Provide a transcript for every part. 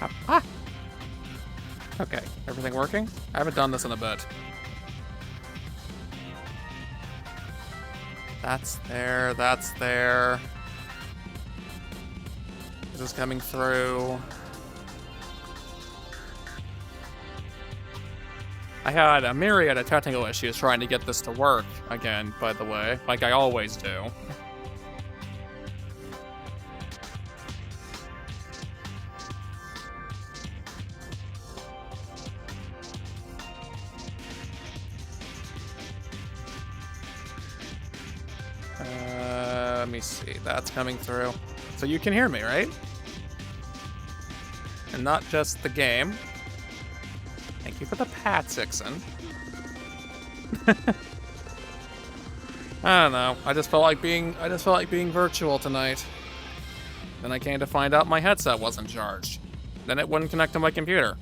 Ah! Okay, everything working? I haven't done this in a bit. That's there, that's there. This is coming through. I had a myriad of technical issues trying to get this to work again, by the way, like I always do. Let me see, that's coming through. So you can hear me, right? And not just the game. Thank you for the pats, Ixon. I don't know. I just felt like being virtual tonight. Then I came to find out my headset wasn't charged. Then it wouldn't connect to my computer.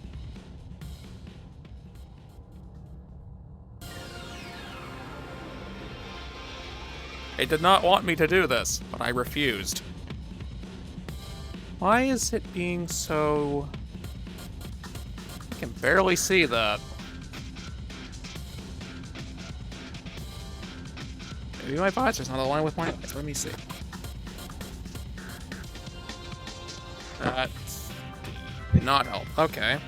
It did not want me to do this, but I refused. Why is it being so... I can barely see that. Maybe my visor's not aligned with my eyes. Let me see. That did not help. Okay.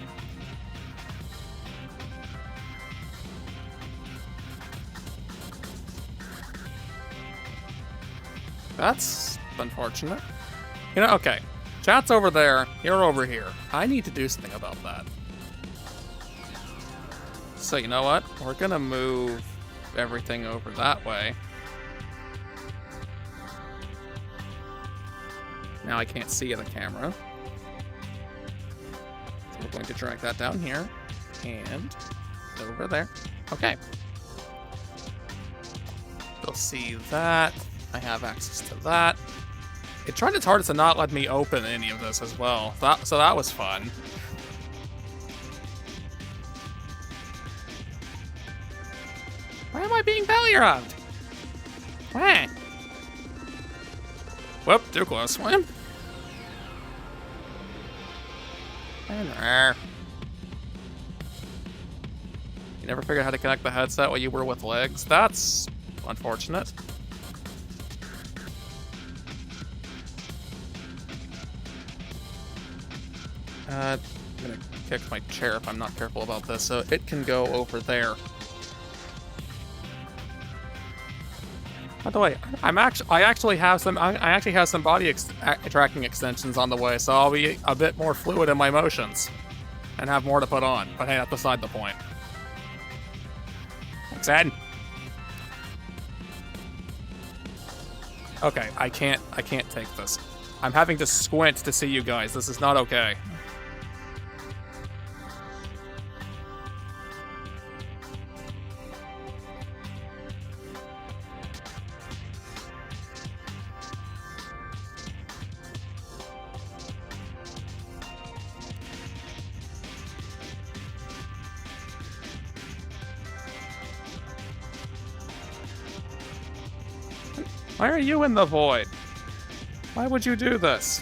That's unfortunate. You know, okay. Chat's over there. You're over here. I need to do something about that. So you know what? We're gonna move everything over that way. Now I can't see the camera. So we're going to drag that down here. And over there. Okay. You'll see that. I have access to that. It tried its hardest to not let me open any of this as well. So that was fun. Why am I being belly rubbed? Wah. Whoop, too close. Swim. And there. You never figured out how to connect the headset while you were with legs? That's unfortunate. I'm gonna kick my chair if I'm not careful about this, so it can go over there. By the way, I actually have some body tracking extensions on the way, so I'll be a bit more fluid in my motions and have more to put on. But hey, that's beside the point. Thanks, Ed. Okay, I can't take this. I'm having to squint to see you guys. This is not okay. Why are you in the void? Why would you do this?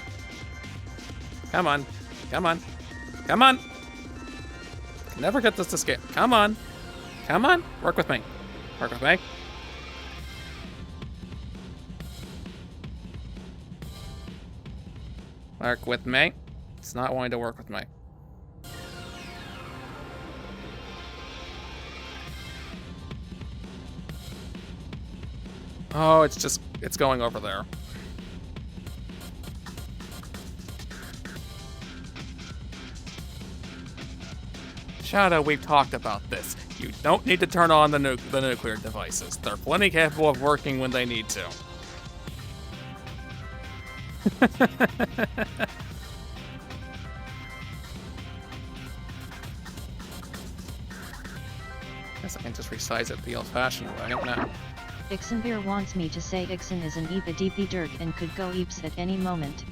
Come on. Come on. Come on. Never get this to scale. Come on. Come on. Work with me. Work with me. Work with me. It's not wanting to work with me. Oh, it's going over there. Shadow, we've talked about this. You don't need to turn on the nuclear devices. They're plenty capable of working when they need to. Guess I can just resize it the old-fashioned way. No. Ixenbeer wants me to say Ixen is an eep-a-deepy dirk and could go eeps at any moment.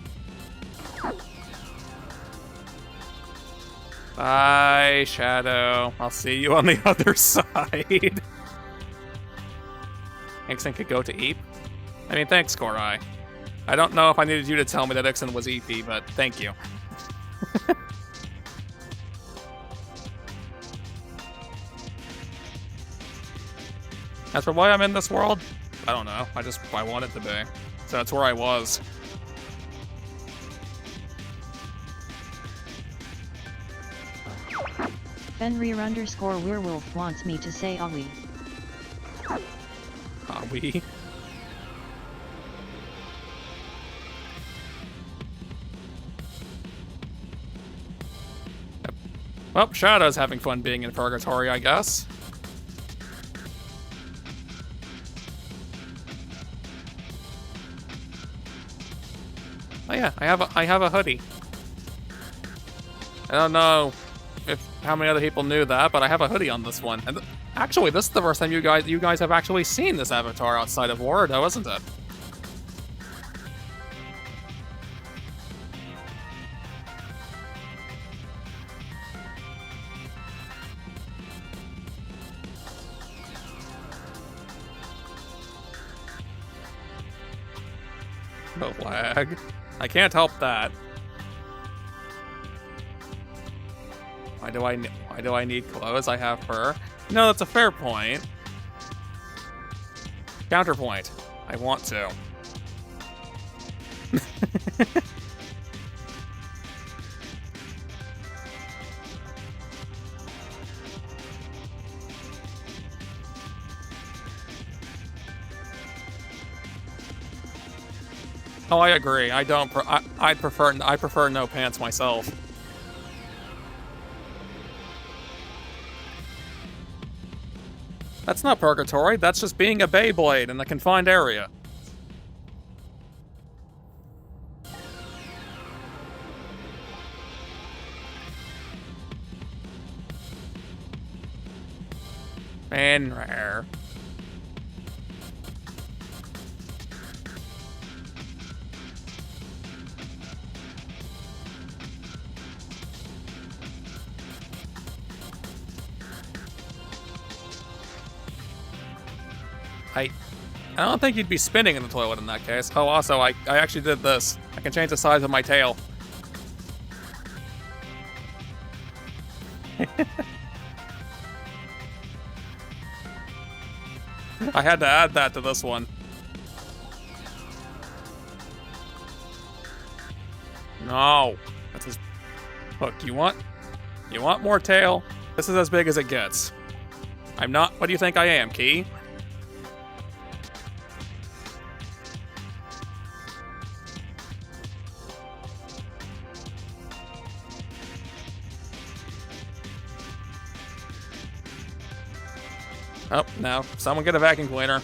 Bye, Shadow. I'll see you on the other side. Ixen could go to eep? I mean, thanks, Korai. I don't know if I needed you to tell me that Ixen was EP, but thank you. As for why I'm in this world, I don't know. I want it to be. So that's where I was. Fenrir_werewolf wants me to say Awi. Awi. Well, Shadow's having fun being in purgatory, I guess. Oh yeah, I have a hoodie. I don't know how many other people knew that, but I have a hoodie on this one. And actually, this is the first time you guys have actually seen this avatar outside of Wardo, isn't it? No lag. I can't help that. Why do I need clothes? I have fur. No, that's a fair point. Counterpoint. I want to. Oh, I agree. I prefer no pants myself. That's not purgatory, that's just being a Beyblade in a confined area. Fenrir. I don't think you'd be spinning in the toilet in that case. Oh, also, I actually did this. I can change the size of my tail. I had to add that to this one. No. That's as... Look, you want more tail? This is as big as it gets. I'm not... What do you think I am, Key? Oh, no. Someone get a vacuum cleaner.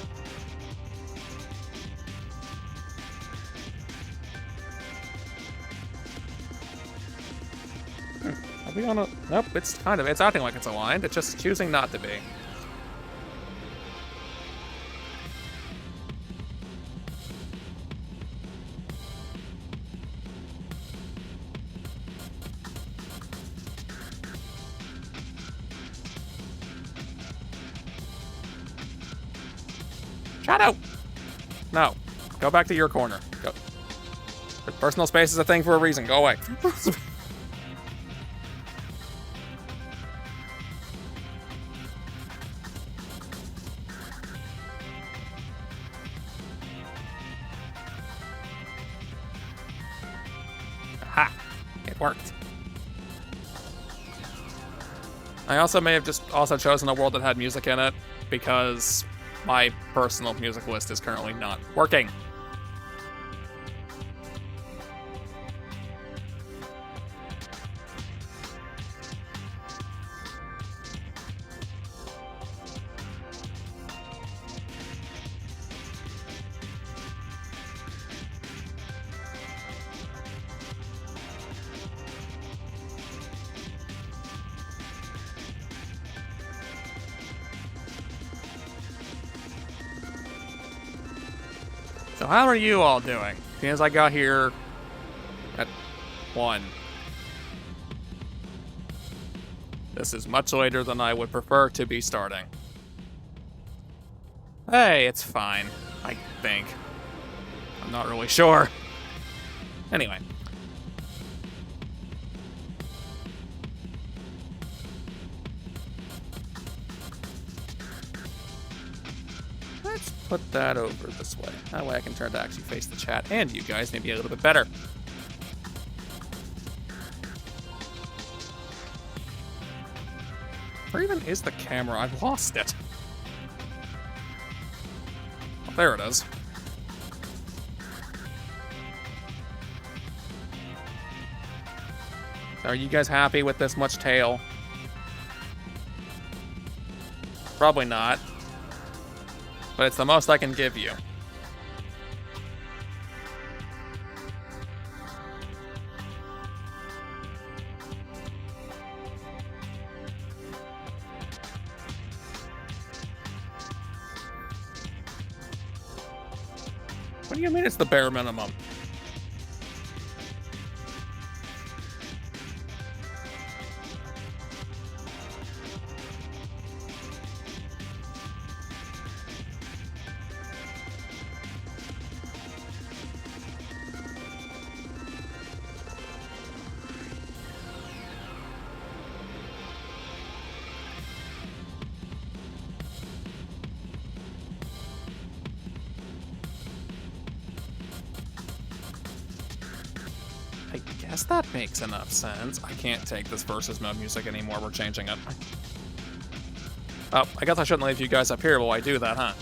Are we on a... Nope, it's acting like it's aligned. It's just choosing not to be. Shadow! No. Go back to your corner. Go. Personal space is a thing for a reason. Go away. Aha! It worked. I also may have just also chosen a world that had music in it because my personal music list is currently not working. So how are you all doing? Because I got here at 1. This is much later than I would prefer to be starting. Hey, it's fine, I think. I'm not really sure. Anyway. put that over this way. That way I can turn to actually face the chat and you guys maybe a little bit better. Where even is the camera? I've lost it. Oh, there it is. So are you guys happy with this much tail? Probably not. But it's the most I can give you. What do you mean it's the bare minimum? I guess that makes enough sense. I can't take this versus mode music anymore. We're changing it. Oh, I guess I shouldn't leave you guys up here while I do that, huh?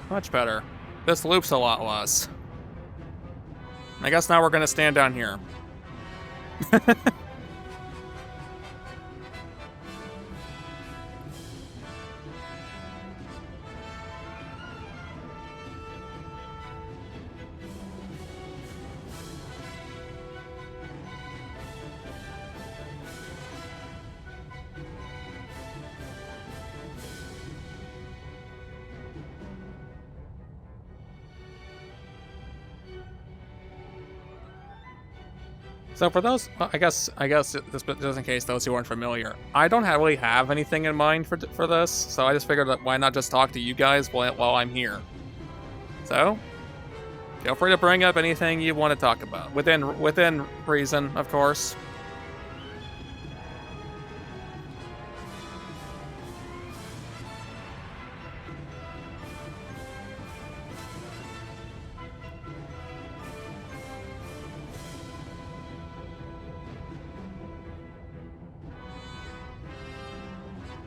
Much better. This loops a lot less. I guess now we're gonna stand down here. So for those, I guess this, just in case those who aren't familiar, I don't really have anything in mind for this, so I just figured that why not just talk to you guys while I'm here. So, feel free to bring up anything you want to talk about, within reason, of course.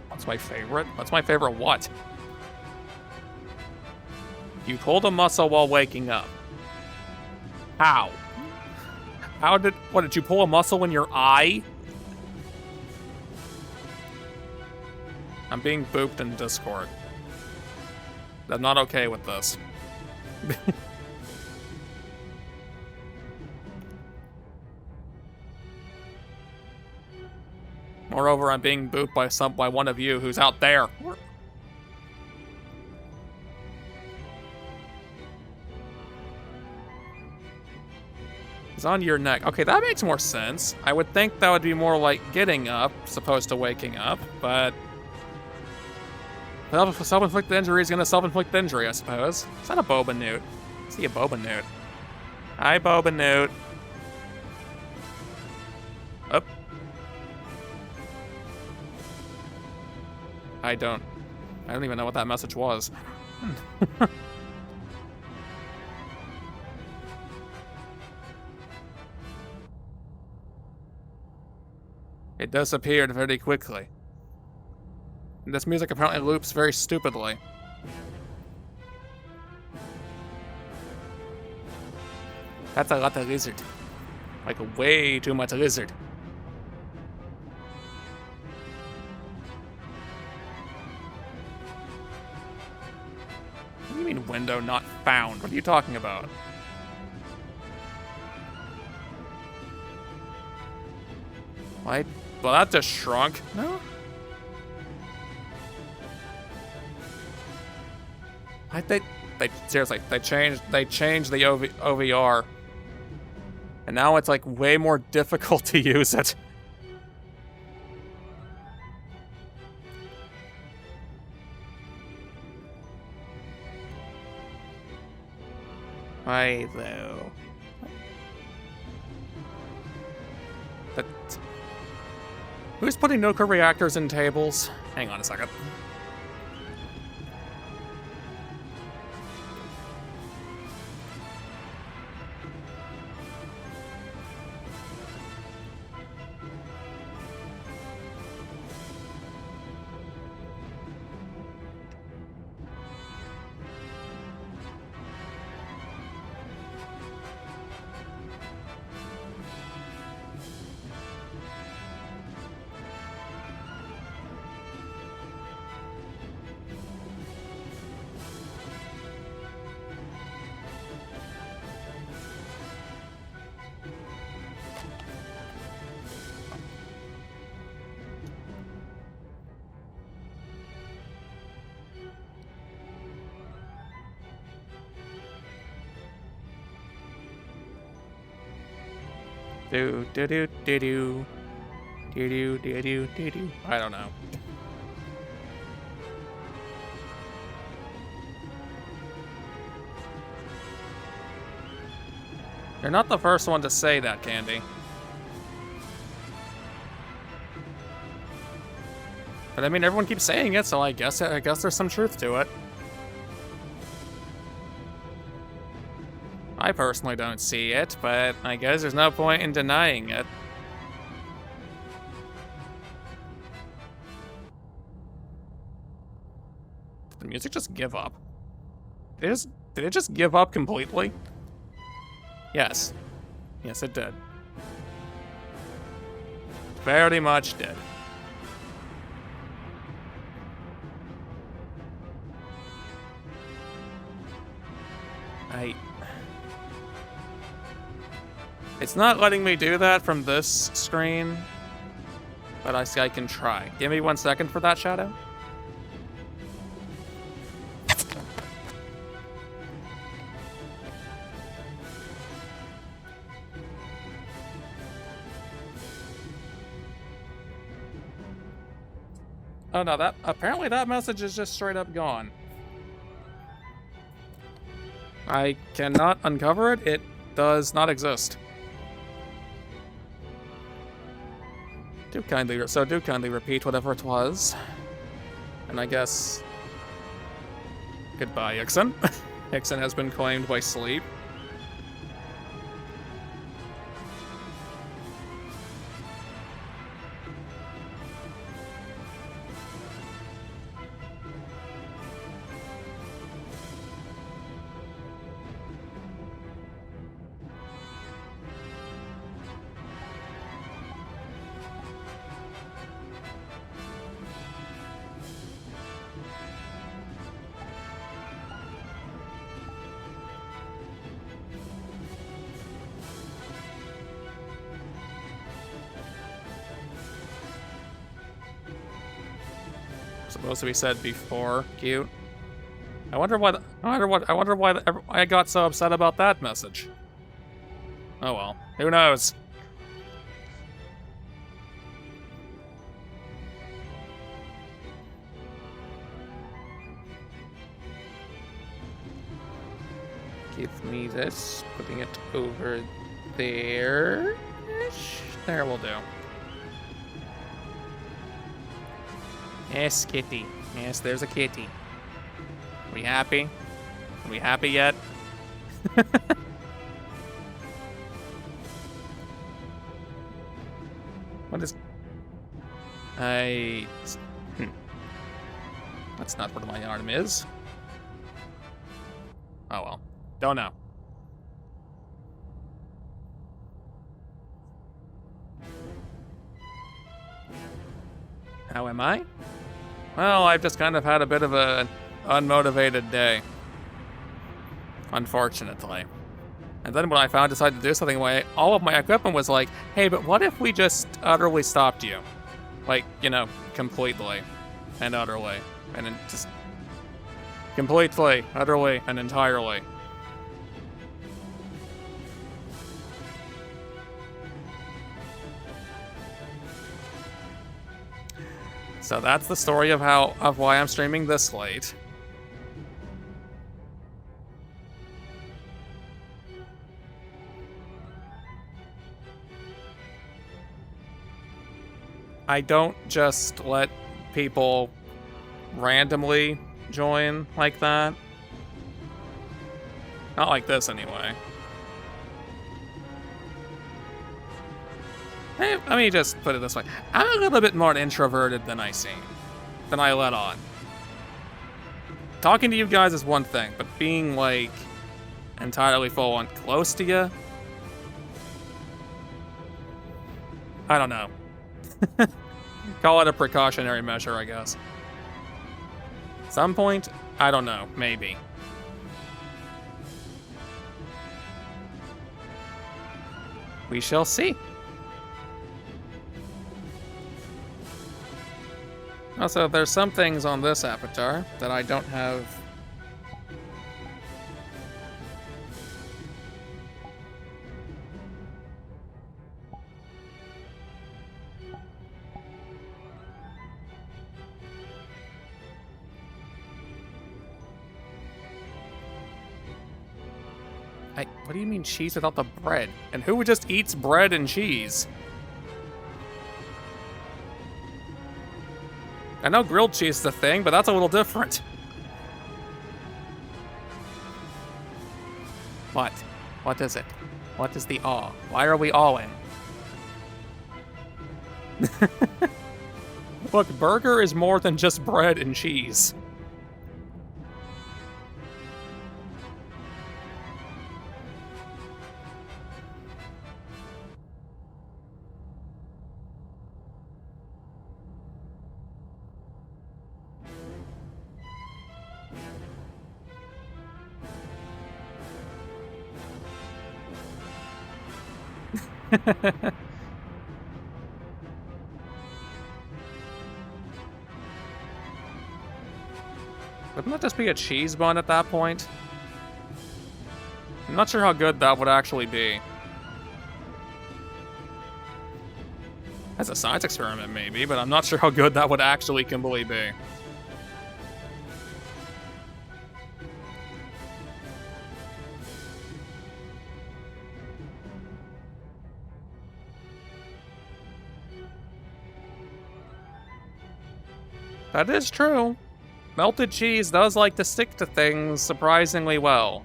What's my favorite? What's my favorite what? You pulled a muscle while waking up. How? What, did you pull a muscle in your eye? I'm being booped in Discord. I'm not okay with this. Moreover, I'm being booped by one of you who's out there. It's on your neck. Okay, that makes more sense. I would think that would be more like getting up, opposed to waking up, but self-inflicted injury is gonna self-inflict injury, I suppose. Is that a Boba Newt? I see a Boba Newt. Hi, Boba Newt. Up. I don't even know what that message was. It disappeared very quickly. This music apparently loops very stupidly. That's a lot of lizard. Like way too much lizard. What do you mean window not found? What are you talking about? Why? Well, that just shrunk. No? Seriously, they changed the OVR. And now it's like way more difficult to use it. Why, though? But... Who's putting nuclear reactors in tables? Hang on a second. Do do do do do do do do do do do. I don't know. You're not the first one to say that, Candy. But I mean, everyone keeps saying it, so I guess there's some truth to it. I personally don't see it, but I guess there's no point in denying it. Did the music just give up? Did it just give up completely? Yes. Yes, it did. Very much did. It's not letting me do that from this screen, but I see I can try. Give me 1 second for that, Shadow. Oh no, apparently that message is just straight up gone. I cannot uncover it. It does not exist. Do kindly repeat whatever it was. And I guess... Goodbye, Ixen. Ixen has been claimed by sleep. Supposed to be said before. Cute. I wonder why I got so upset about that message. Oh well. Who knows? Give me this. Putting it over there. There will do. Yes, kitty. Yes, there's a kitty. Are we happy? Are we happy yet? What is... That's not what my arm is. Oh well. Don't know. How am I? Well, I've just kind of had a bit of an unmotivated day. Unfortunately. And then when I decided to do something, all of my equipment was like, hey, but what if we just utterly stopped you? Like, you know, completely and utterly. And then just completely, utterly, and entirely. So that's the story of why I'm streaming this late. I don't just let people randomly join like that. Not like this, anyway. Hey, let me just put it this way. I'm a little bit more introverted than than I let on. Talking to you guys is one thing, but being, like, entirely full on close to you? I don't know. Call it a precautionary measure, I guess. Some point, I don't know, maybe. We shall see. Also, there's some things on this avatar that I don't have. What do you mean cheese without the bread? And who just eats bread and cheese? I know grilled cheese is a thing, but that's a little different. What? What is it? What is the awe? Why are we awing? Look, burger is more than just bread and cheese. Wouldn't that just be a cheese bun at that point? I'm not sure how good that would actually be. As a science experiment, maybe, but I'm not sure how good that would actually completely be. That is true. Melted cheese does like to stick to things surprisingly well.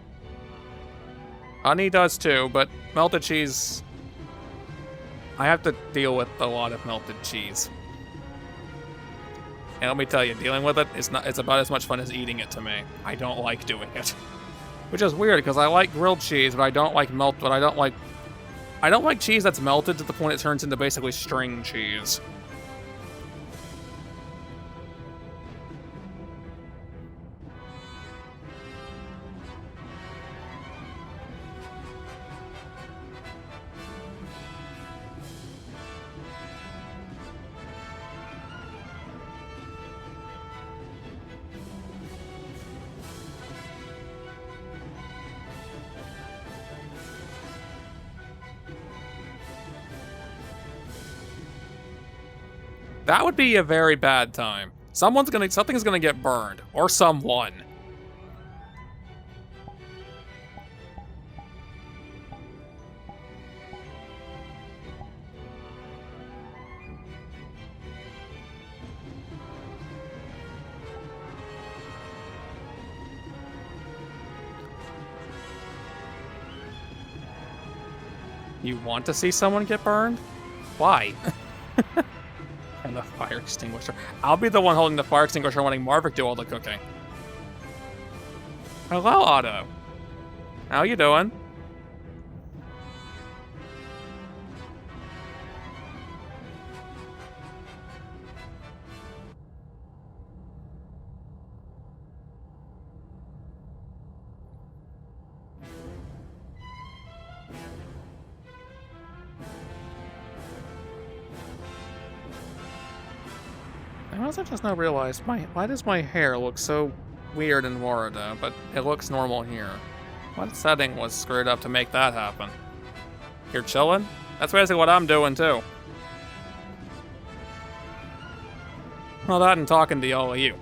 Honey does too, but melted cheese... I have to deal with a lot of melted cheese. And let me tell you, dealing with it's about as much fun as eating it to me. I don't like doing it. Which is weird, because I like grilled cheese, but I don't like I don't like cheese that's melted to the point it turns into basically string cheese. That would be a very bad time. Something's gonna get burned. Or someone. You want to see someone get burned? Why? And the fire extinguisher. I'll be the one holding the fire extinguisher wanting Marvick do all the cooking. Hello, Otto. How you doing? I also just now realized, why does my hair look so weird in Warada, but it looks normal here? What setting was screwed up to make that happen? You're chilling? That's basically what I'm doing too. Well, that and talking to all of you.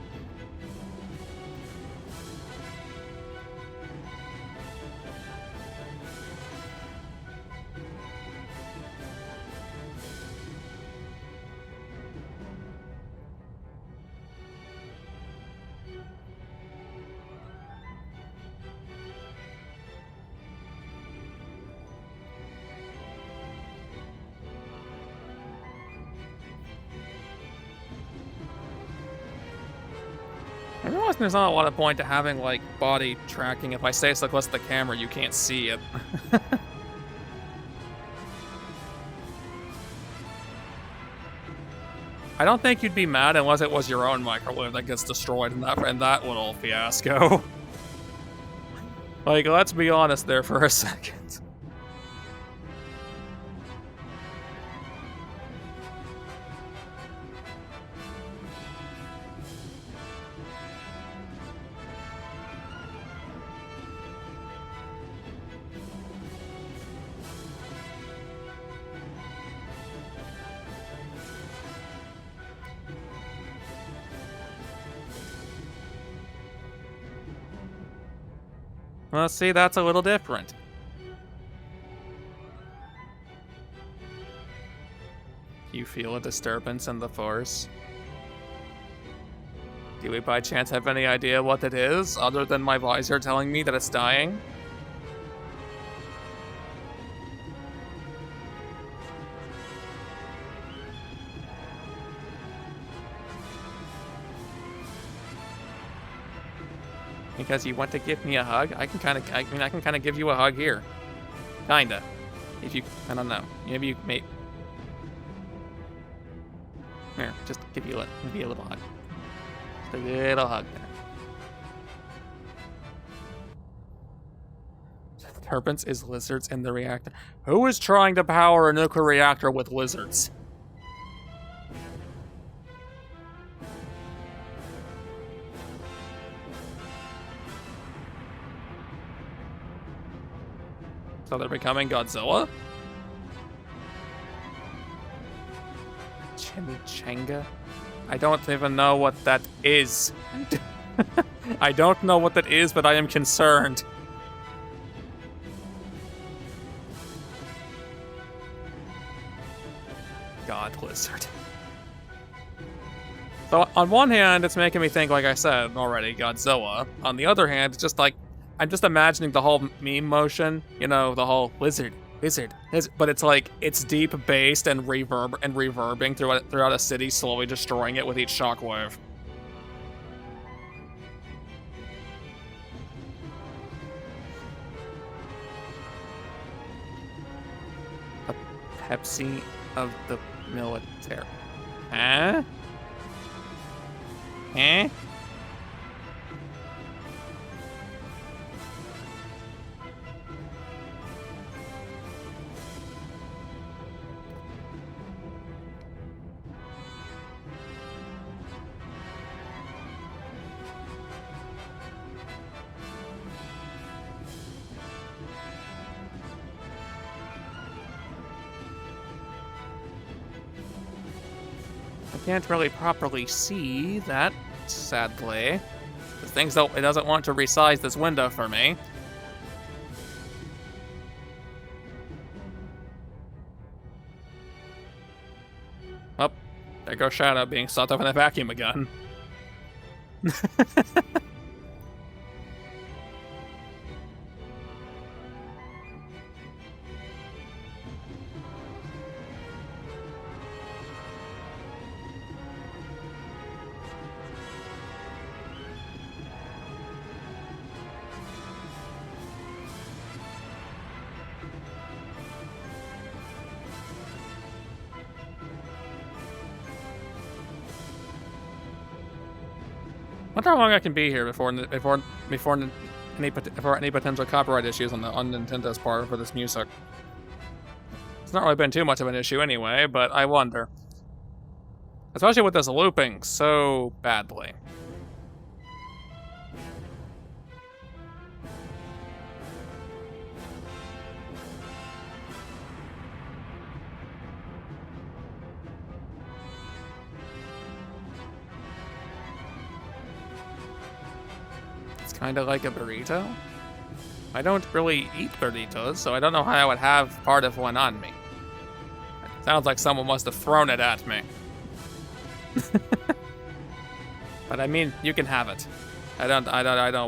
I realize there's not a lot of point to having, like, body tracking. If I stay so close to the camera, you can't see it. I don't think you'd be mad unless it was your own microwave that gets destroyed in that little fiasco. Like, let's be honest there for a second. Well, see, that's a little different. You feel a disturbance in the force? Do we by chance have any idea what it is, other than my visor telling me that it's dying? Because you want to give me a hug? I can kind of give you a hug here. Kinda. If you, I don't know. Maybe you may. Here, just give you a little hug. Just a little hug there. Disturbance is lizards in the reactor. Who is trying to power a nuclear reactor with lizards? So they're becoming Godzilla? Chimichanga? I don't even know what that is. I don't know what that is, but I am concerned. God lizard. So on one hand, it's making me think, like I said already, Godzilla. On the other hand, it's just like, I'm just imagining the whole meme motion, you know, the whole lizard, but it's like, it's deep bassed and reverbing throughout a city, slowly destroying it with each shockwave. A Pepsi of the military. Huh? Eh? I can't really properly see that, sadly. It doesn't want to resize this window for me. Oh, there goes Shadow being sucked up in a vacuum again. Wonder how long I can be here before any potential copyright issues on Nintendo's part for this music. It's not really been too much of an issue anyway, but I wonder. Especially with this looping so badly. Kind of like a burrito? I don't really eat burritos, so I don't know how I would have part of one on me. It sounds like someone must have thrown it at me. But I mean, you can have it. I don't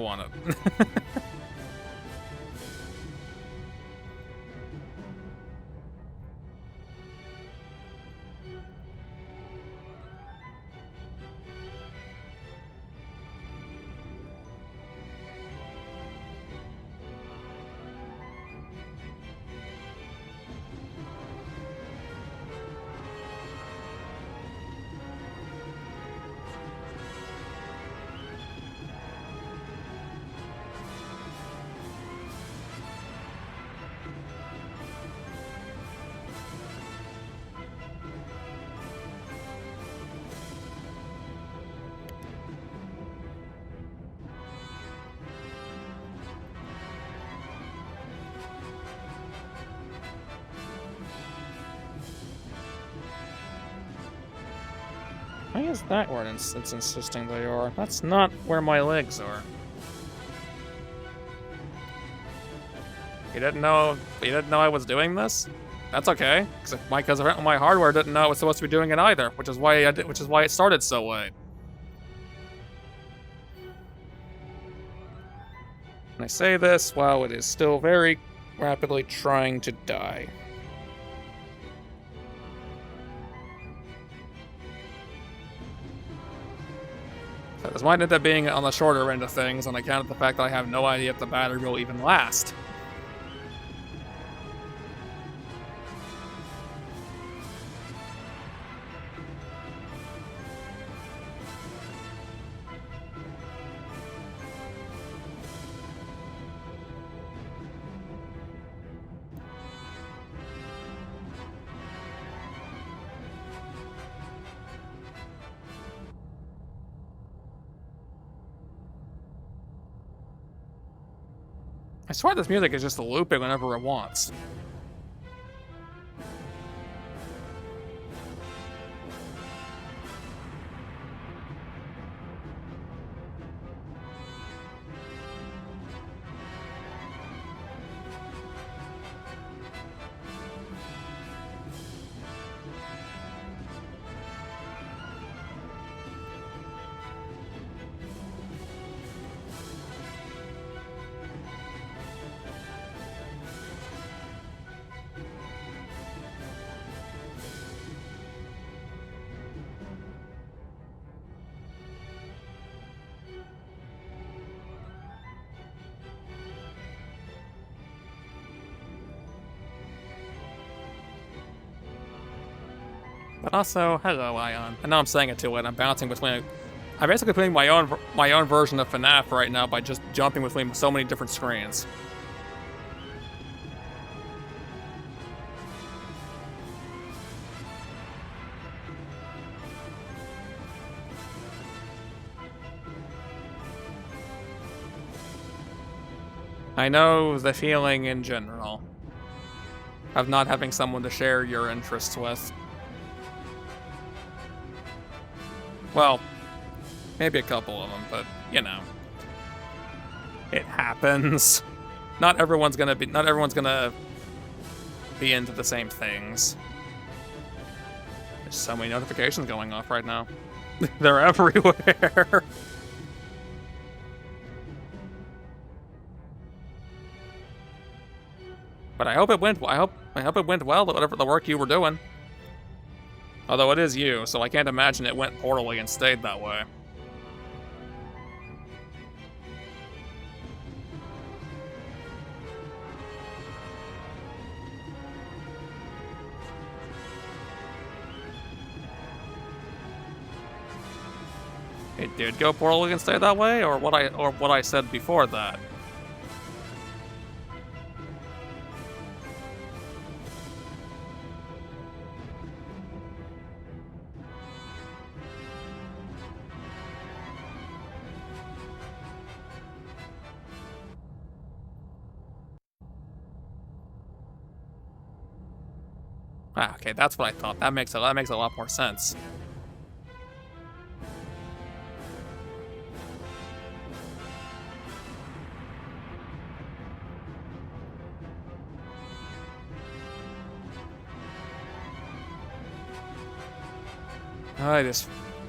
want it. is that where it's insisting they are? That's not where my legs are. You didn't know I was doing this? That's okay, because my hardware didn't know I was supposed to be doing it either, which is why it started so late. And I say this while it is still very rapidly trying to die. So this might end up being on the shorter end of things on account of the fact that I have no idea if the battery will even last. I swear this music is just looping whenever it wants. But also, hello, Ion. I know I'm saying it too late. I'm bouncing between. I'm basically playing my own version of FNAF right now by just jumping between so many different screens. I know the feeling in general of not having someone to share your interests with. Well, maybe a couple of them, but, you know. It happens. Not everyone's gonna be into the same things. There's so many notifications going off right now. They're everywhere. But I hope it went well, whatever the work you were doing. Although it is you, so I can't imagine it went poorly and stayed that way. It did go poorly and stay that way, or what I said before that. Ah, okay, that's what I thought. That makes a lot more sense.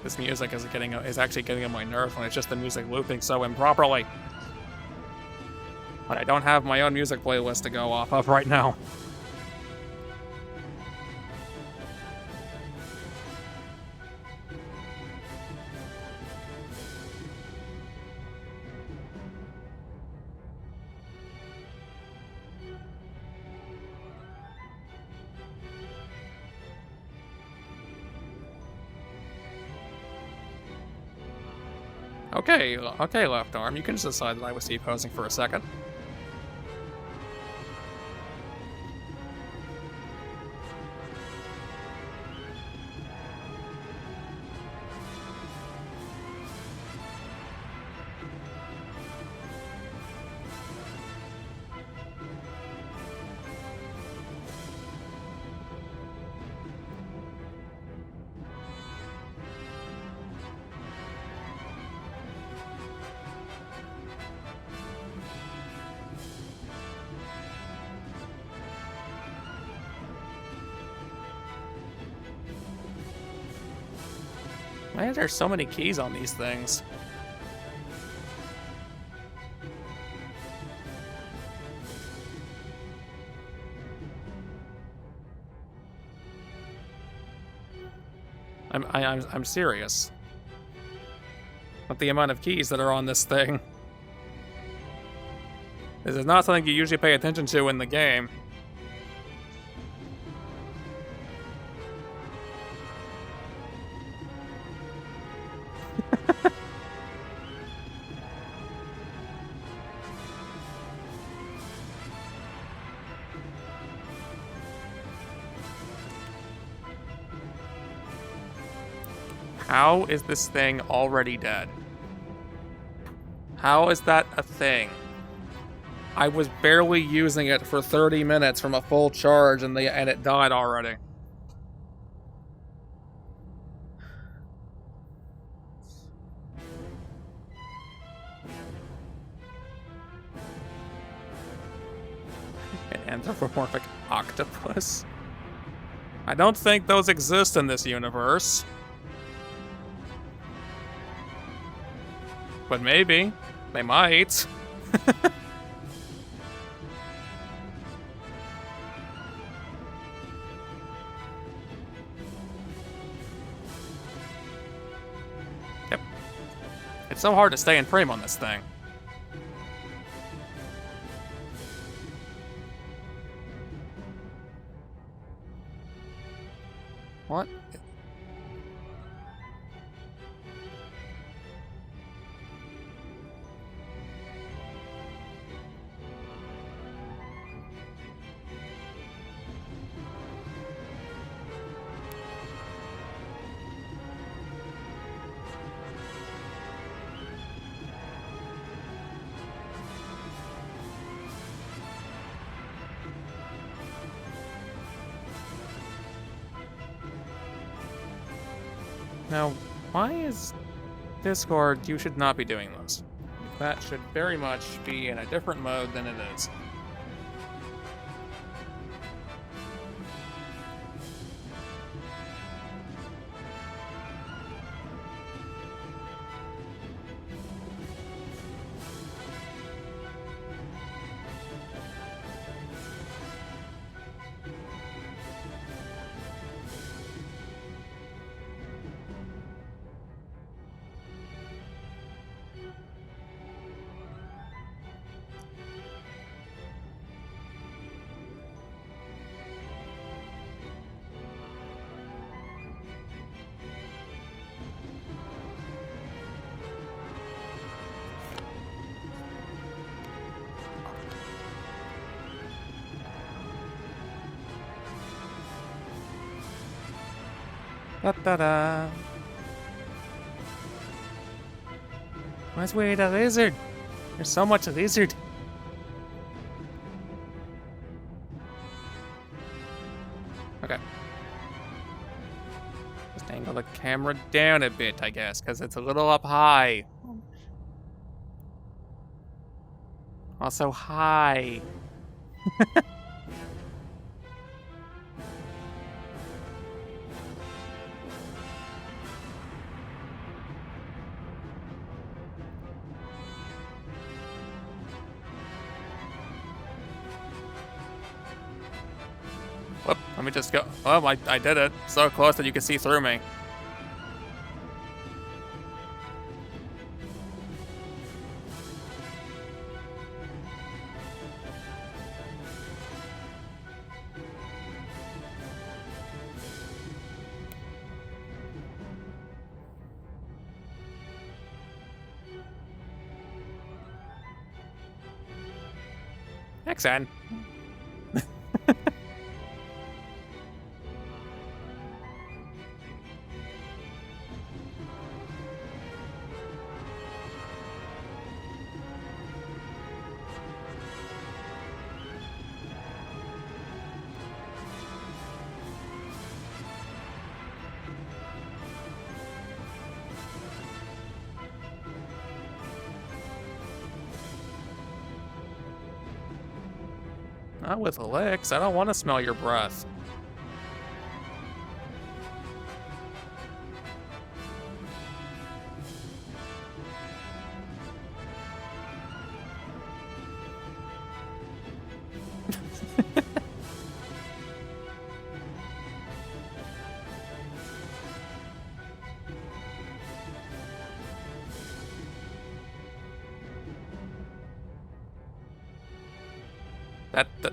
This music is actually getting on my nerves when it's just the music looping so improperly. But I don't have my own music playlist to go off of right now. Okay, left arm, you can just decide that I was T-posing for a second. Why are there so many keys on these things? I'm serious. With the amount of keys that are on this thing. This is not something you usually pay attention to in the game. How is this thing already dead? How is that a thing? I was barely using it for 30 minutes from a full charge and it died already. An anthropomorphic octopus? I don't think those exist in this universe. But maybe. They might. Yep. It's so hard to stay in frame on this thing. What? Now, why is Discord, you should not be doing this. That should very much be in a different mode than it is. Da-da-da. Where's Way the lizard? There's so much lizard. Okay. Just angle the camera down a bit, I guess, because it's a little up high. Also high. Whoop, let me just go. Oh, I did it. So close that you can see through me. Xen. Not with licks. I don't want to smell your breath.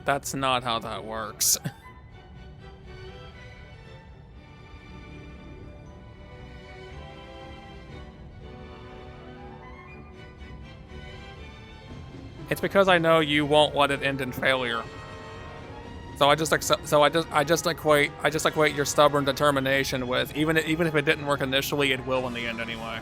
That's not how that works. It's because I know you won't let it end in failure. So I just accept. So I just equate your stubborn determination with even if it didn't work initially, it will in the end anyway.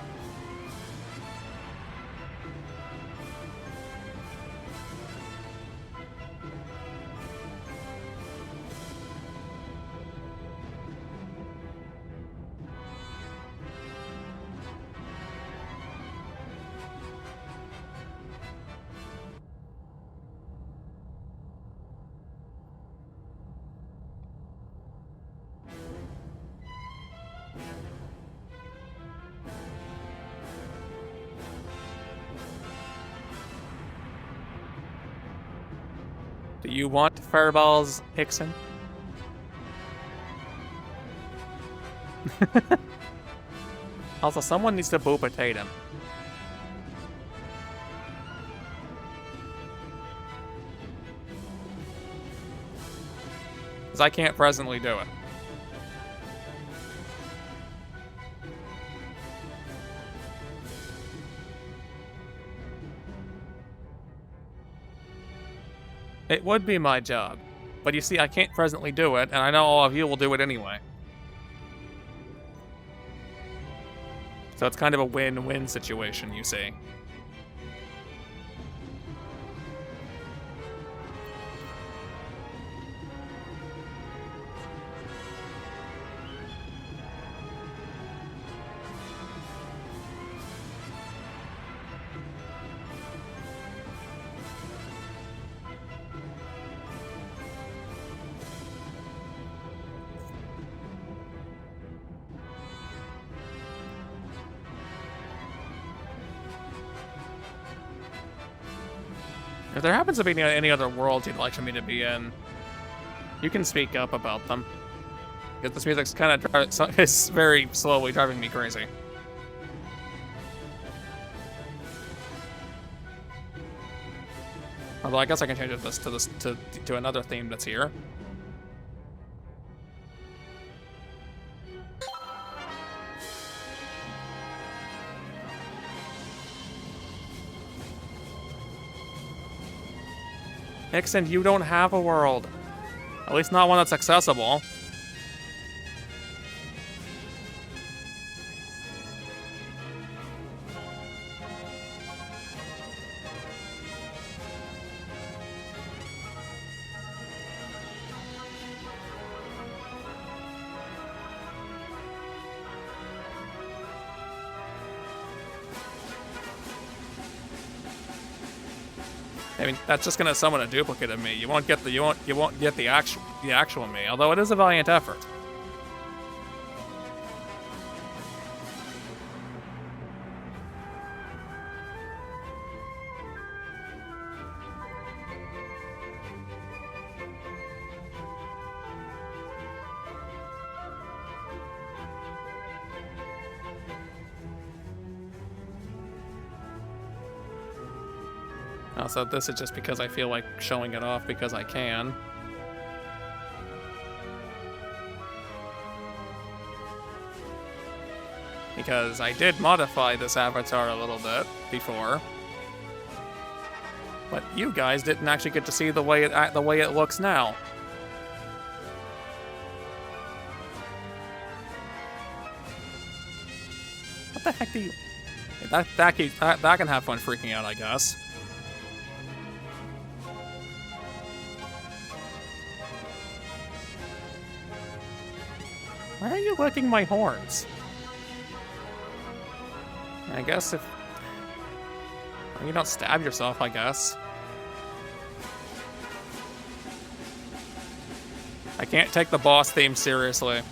Do you want fireballs, Hickson? Also, someone needs to boop a Tatum. Because I can't presently do it. It would be my job. But you see, I can't presently do it, and I know all of you will do it anyway. So it's kind of a win-win situation, you see. If there happens to be any other worlds you'd like for me to be in, you can speak up about them. Because this music's kind of it's very slowly driving me crazy. Although I guess I can change this to another theme that's here. Hickson, you don't have a world. At least not one that's accessible. I mean, that's just gonna summon a duplicate of me. You won't get the actual me, although it is a valiant effort. Also, this is just because I feel like showing it off because I can. Because I did modify this avatar a little bit before. But you guys didn't actually get to see the way it looks now. What the heck do you... That can have fun freaking out, I guess. Why are you licking my horns? I guess if... You don't stab yourself, I guess. I can't take the boss theme seriously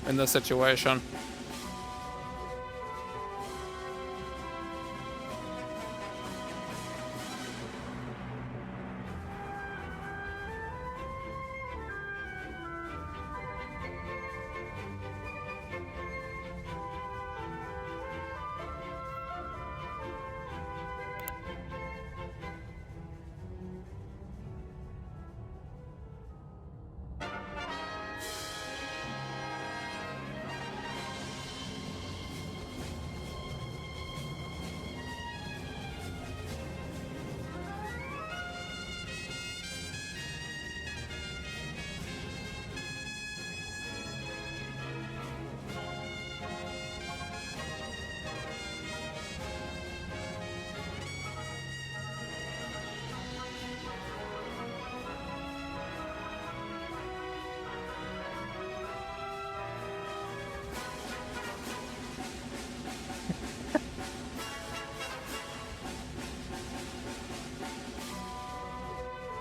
in this situation.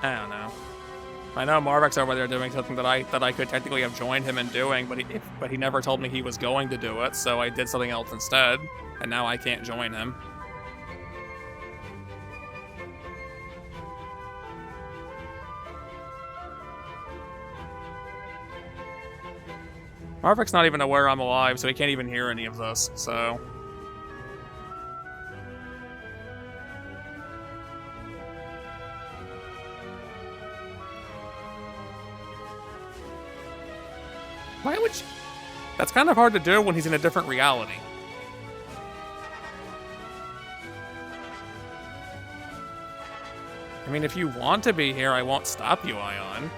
I don't know. I know Marvik's over there doing something that I could technically have joined him in doing, but he never told me he was going to do it, so I did something else instead, and now I can't join him. Marvik's not even aware I'm alive, so he can't even hear any of this, so... Why would you... That's kind of hard to do when he's in a different reality. I mean, if you want to be here, I won't stop you, Ion.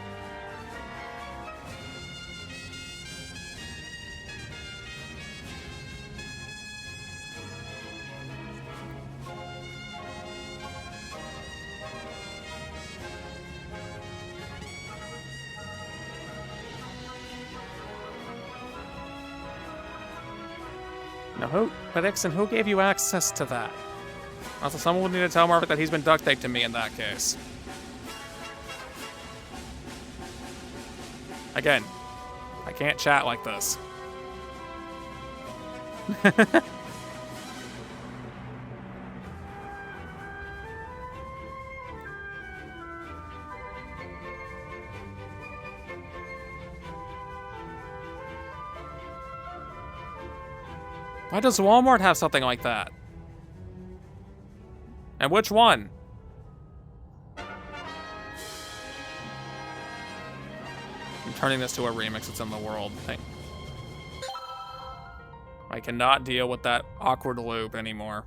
No, but Ixon, who gave you access to that? Also, someone would need to tell Marvik that he's been duct taped to me in that case. Again, I can't chat like this. Why does Walmart have something like that? And which one? I'm turning this to a remix that's in the world. I cannot deal with that awkward loop anymore.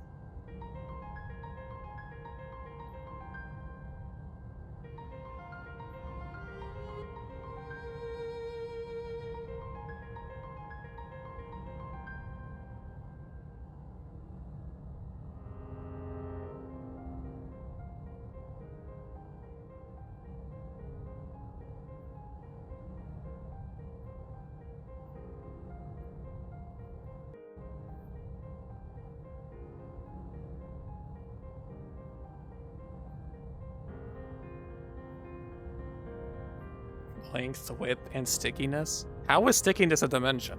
Length, width, and stickiness? How is stickiness a dimension?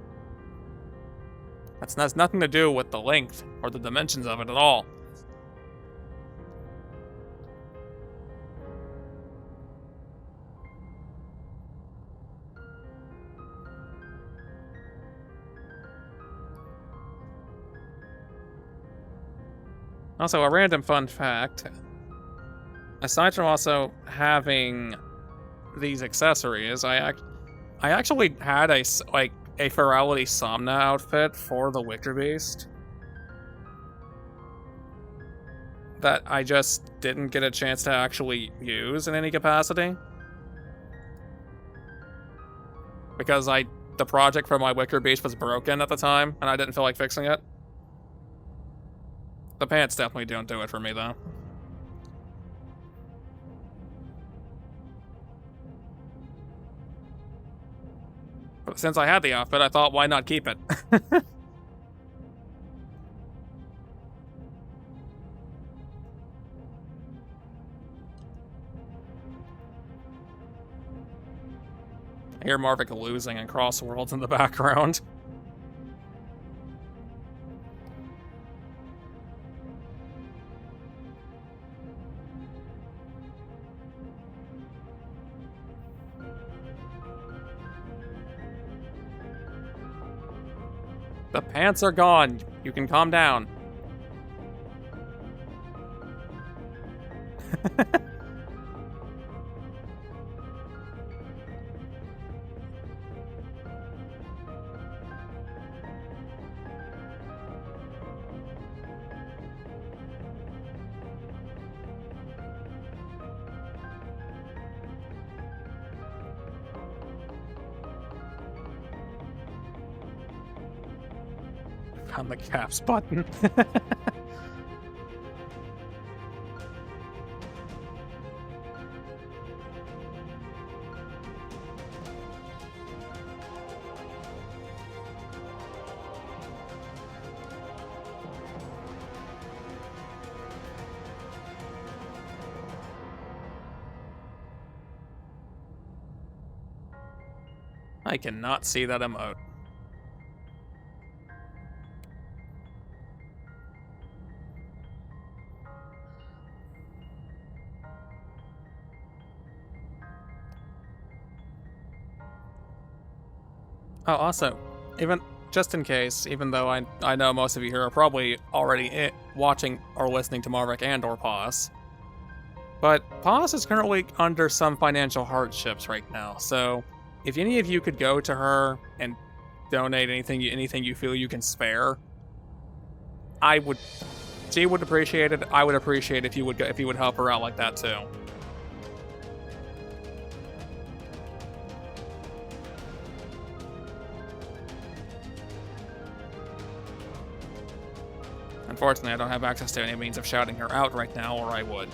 That's nothing to do with the length or the dimensions of it at all. Also, a random fun fact. Aside from also having these accessories, I actually had a Ferality Somna outfit for the Wicker Beast that I just didn't get a chance to actually use in any capacity because the project for my Wicker Beast was broken at the time and I didn't feel like fixing it. The pants definitely don't do it for me though. But since I had the outfit, I thought, why not keep it? I hear Marvik losing and Crossworlds in the background. The pants are gone. You can calm down. Found the caps button. I cannot see that emote. Oh, also, even just in case, even though I know most of you here are probably already watching or listening to Marvick and or Paz, but Paz is currently under some financial hardships right now. So, if any of you could go to her and donate anything you feel you can spare, I would. She would appreciate it. I would appreciate if you would help her out like that too. Unfortunately, I don't have access to any means of shouting her out right now, or I would.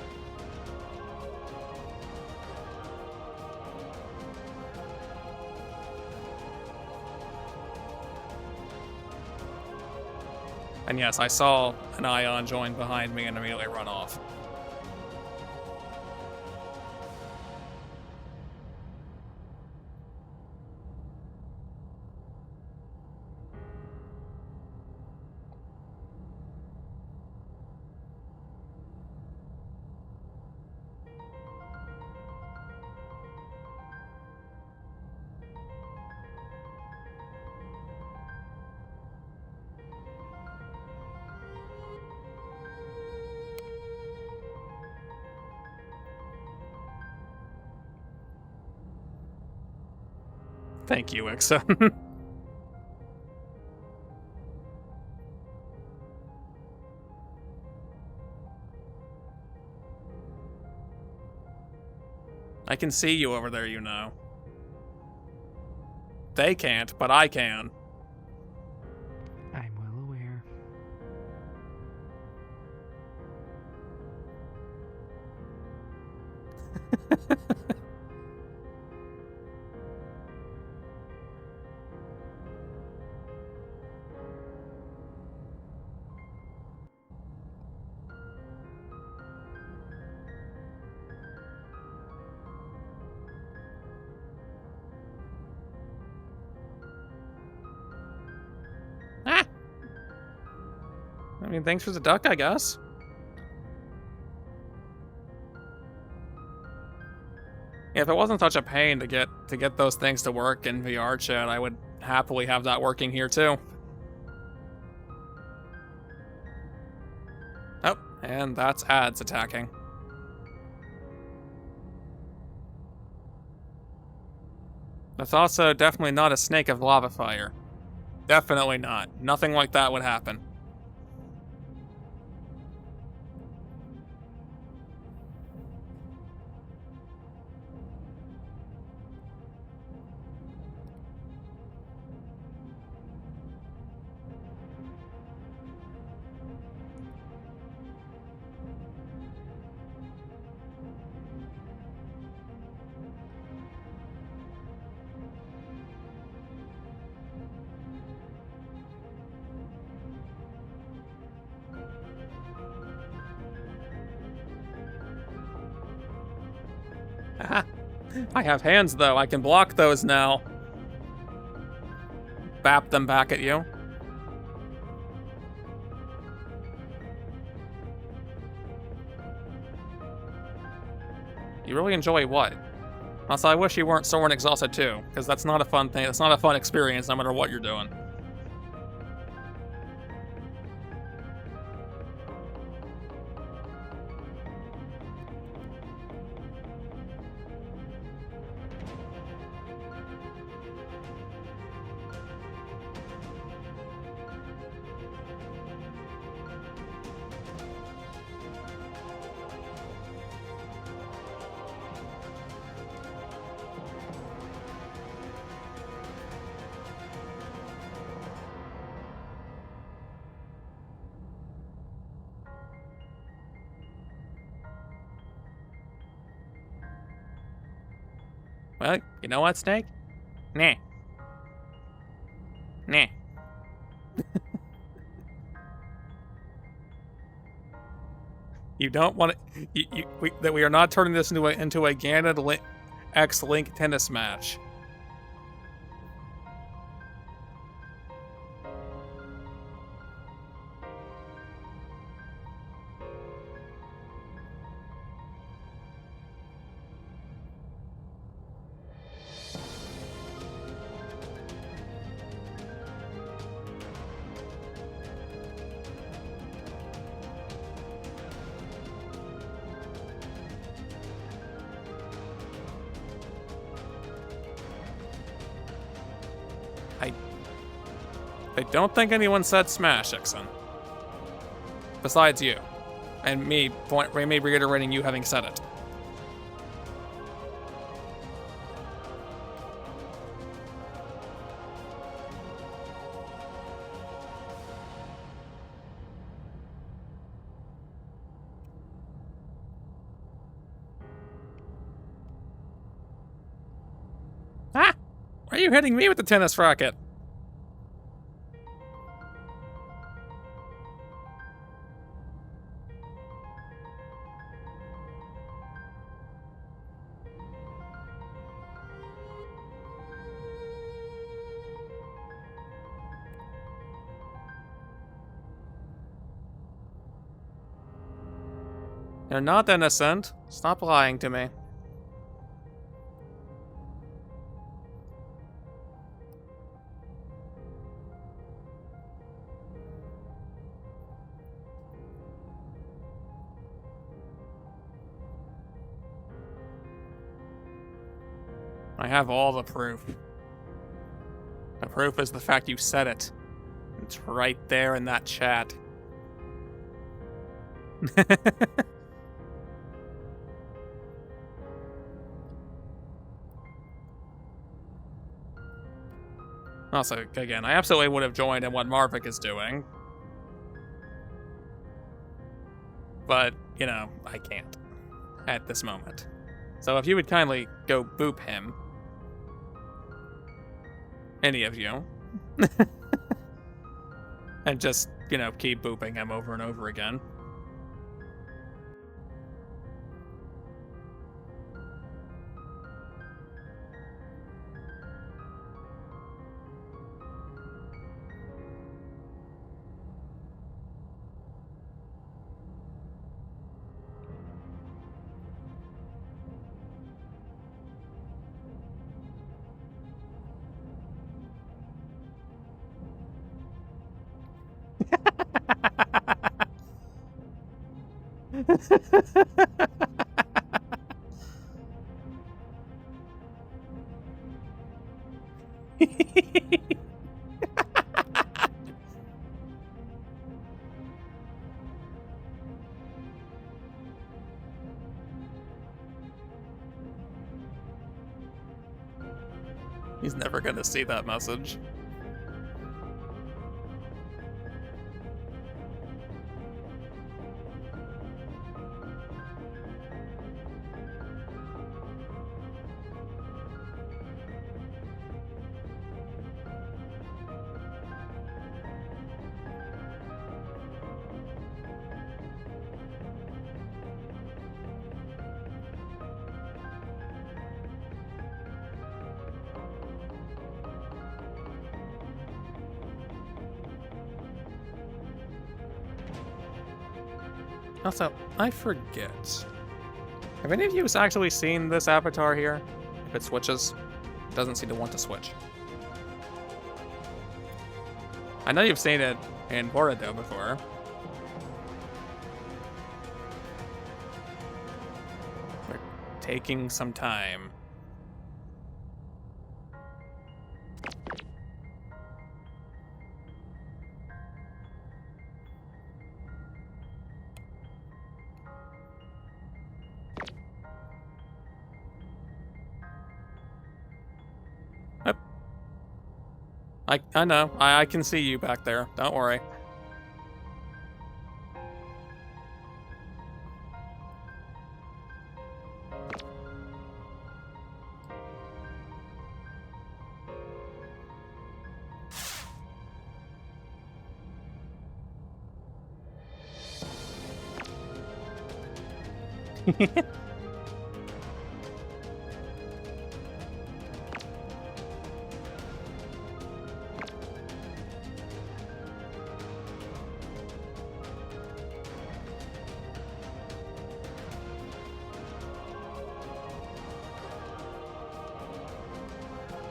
And yes, I saw an Ion join behind me and immediately run off. Thank you, Ixa. I can see you over there, you know. They can't, but I can. I'm well aware. Ah! I mean, thanks for the duck, I guess. Yeah, if it wasn't such a pain to get those things to work in VRchat, I would happily have that working here too. Oh, and that's ads attacking. That's also definitely not a snake of lava fire. Definitely not. Nothing like that would happen. I have hands, though. I can block those now. Bap them back at you. You really enjoy what? Also, I wish you weren't sore and exhausted, too, because that's not a fun thing. That's not a fun experience, no matter what you're doing. Well, you know what, Snake? Nah. Nah. You don't want to... that we are not turning this into a Ganon X Link tennis match. I don't think anyone said smash, Ixon. Besides you. And me reiterating you having said it. Ah! Why are you hitting me with the tennis racket? You're not innocent. Stop lying to me. I have all the proof. The proof is the fact you said it. It's right there in that chat. Also, again, I absolutely would have joined in what Marvik is doing. But, you know, I can't. At this moment. So if you would kindly go boop him. Any of you. And just, you know, keep booping him over and over again. He's never gonna see that message. Also, I forget. Have any of you actually seen this avatar here? If it switches, it doesn't seem to want to switch. I know you've seen it in Borado before. We're taking some time. I know. I can see you back there. Don't worry.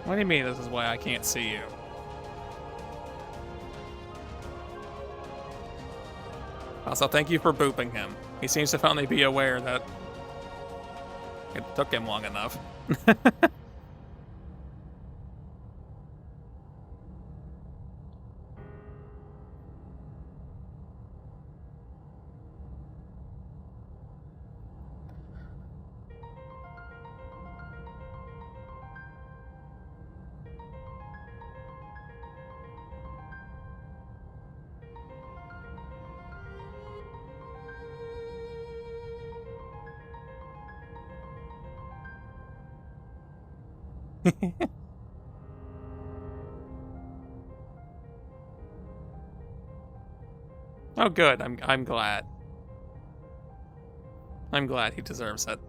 What do you mean this is why I can't see you? Also, thank you for booping him. He seems to finally be aware that it took him long enough. Oh, good. I'm glad. I'm glad he deserves it.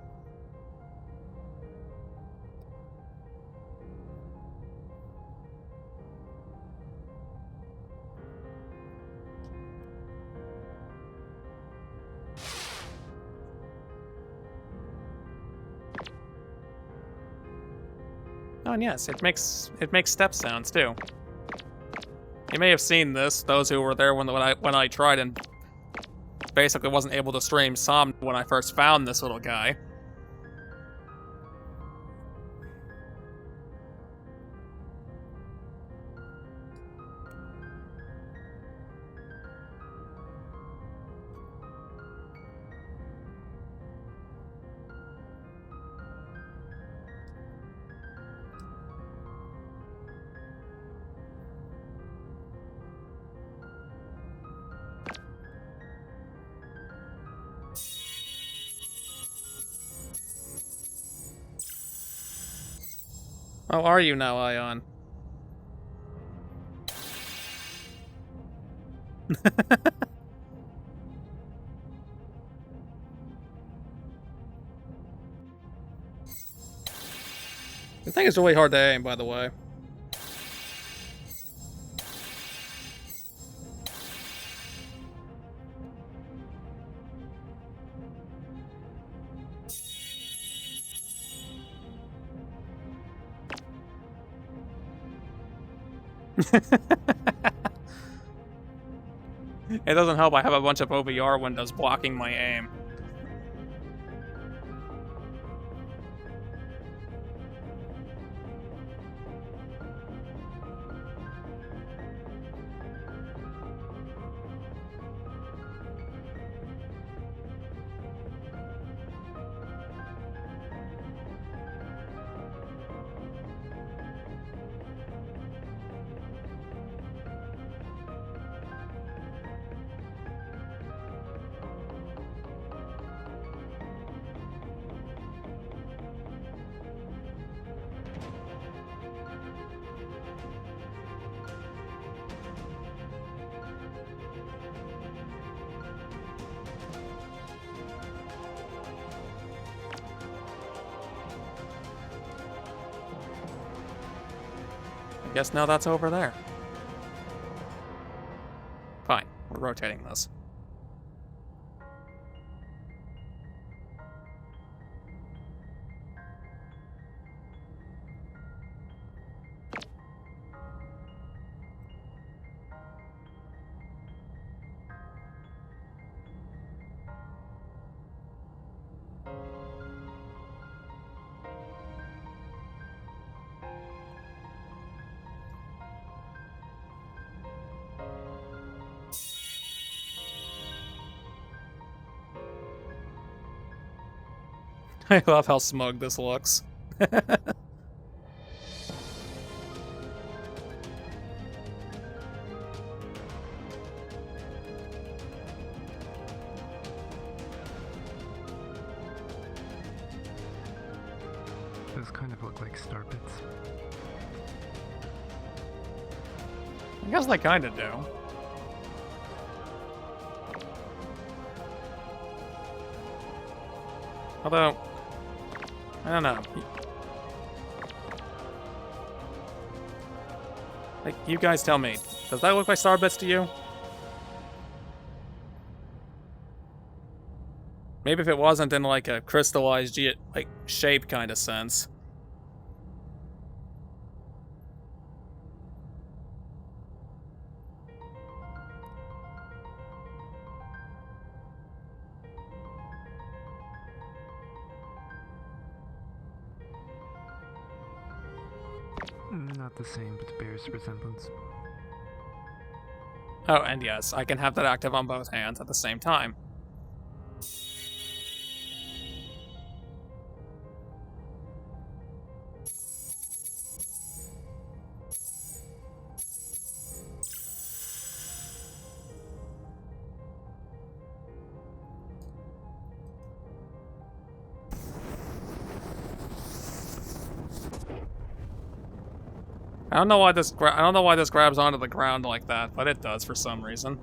Oh, and yes, it makes step sounds too. You may have seen this, those who were there when I tried and basically wasn't able to stream Som when I first found this little guy. How are you now, Ion? The thing is really hard to aim, by the way. It doesn't help I have a bunch of OBR windows blocking my aim. Guess now that's over there. Fine, we're rotating this. I love how smug this looks. Those kind of look like star pits. I guess they kinda do. Although, I don't know. Like, you guys tell me. Does that look like star bits to you? Maybe if it wasn't in like a crystallized like shape kind of sense. Not the same, but bears resemblance. Oh, and yes, I can have that active on both hands at the same time. I don't know why this grabs onto the ground like that, but it does for some reason.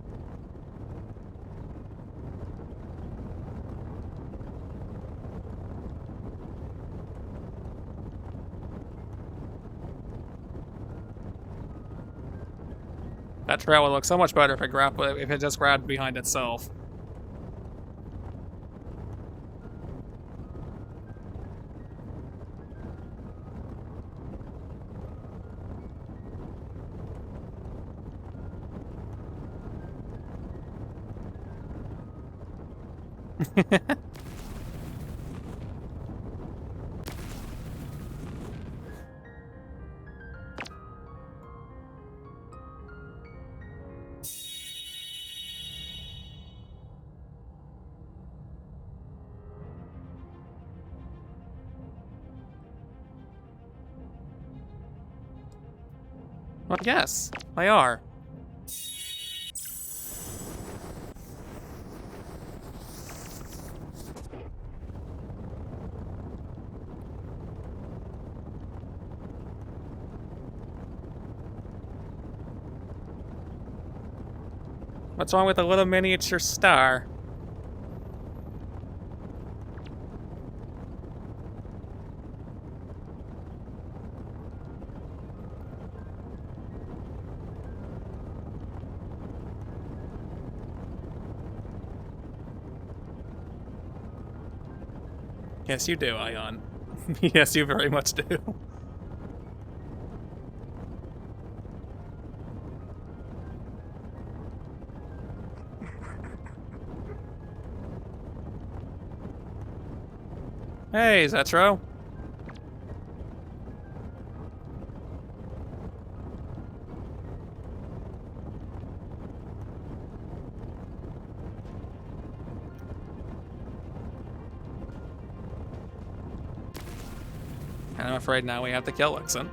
That trail would look so much better if it just grabbed behind itself. Well, yes, they are. What's wrong with a little miniature star? Yes, you do, Ion. Yes, you very much do. Hey, Zetro. And I'm afraid now we have to kill Ixen.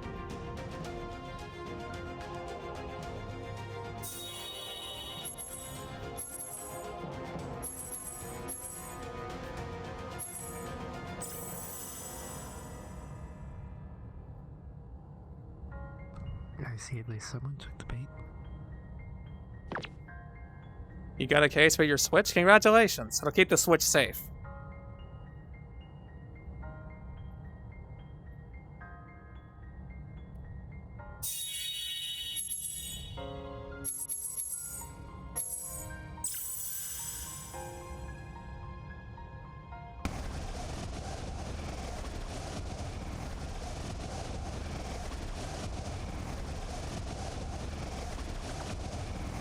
I see at least someone took the bait. You got a case for your Switch? Congratulations. It'll keep the Switch safe.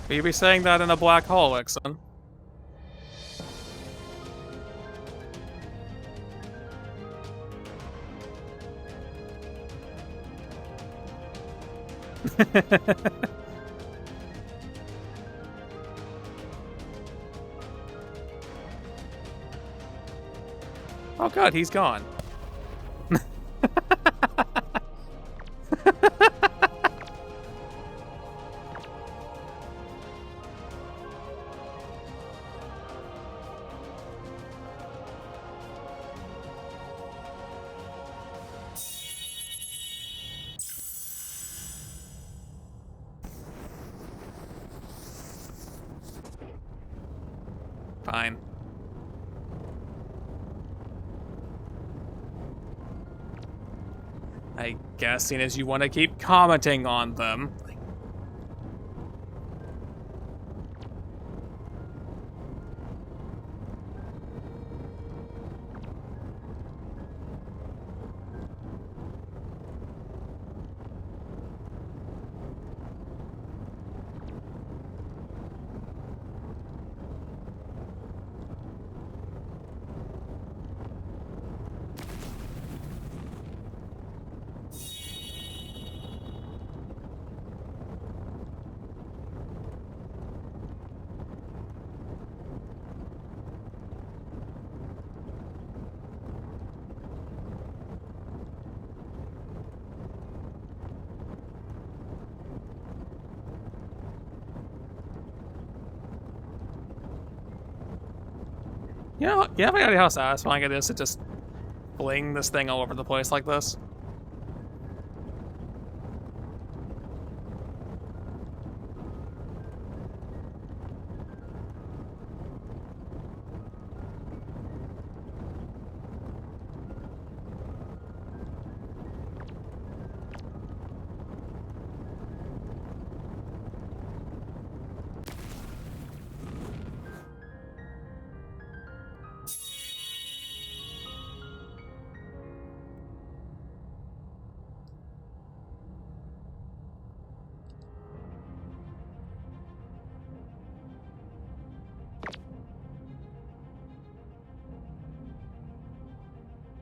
Will you be saying that in a black hole, Ixen? Oh god, he's gone. Fine. I guess, seeing as you want to keep commenting on them. You know, you have any idea how satisfying it is to just fling this thing all over the place like this?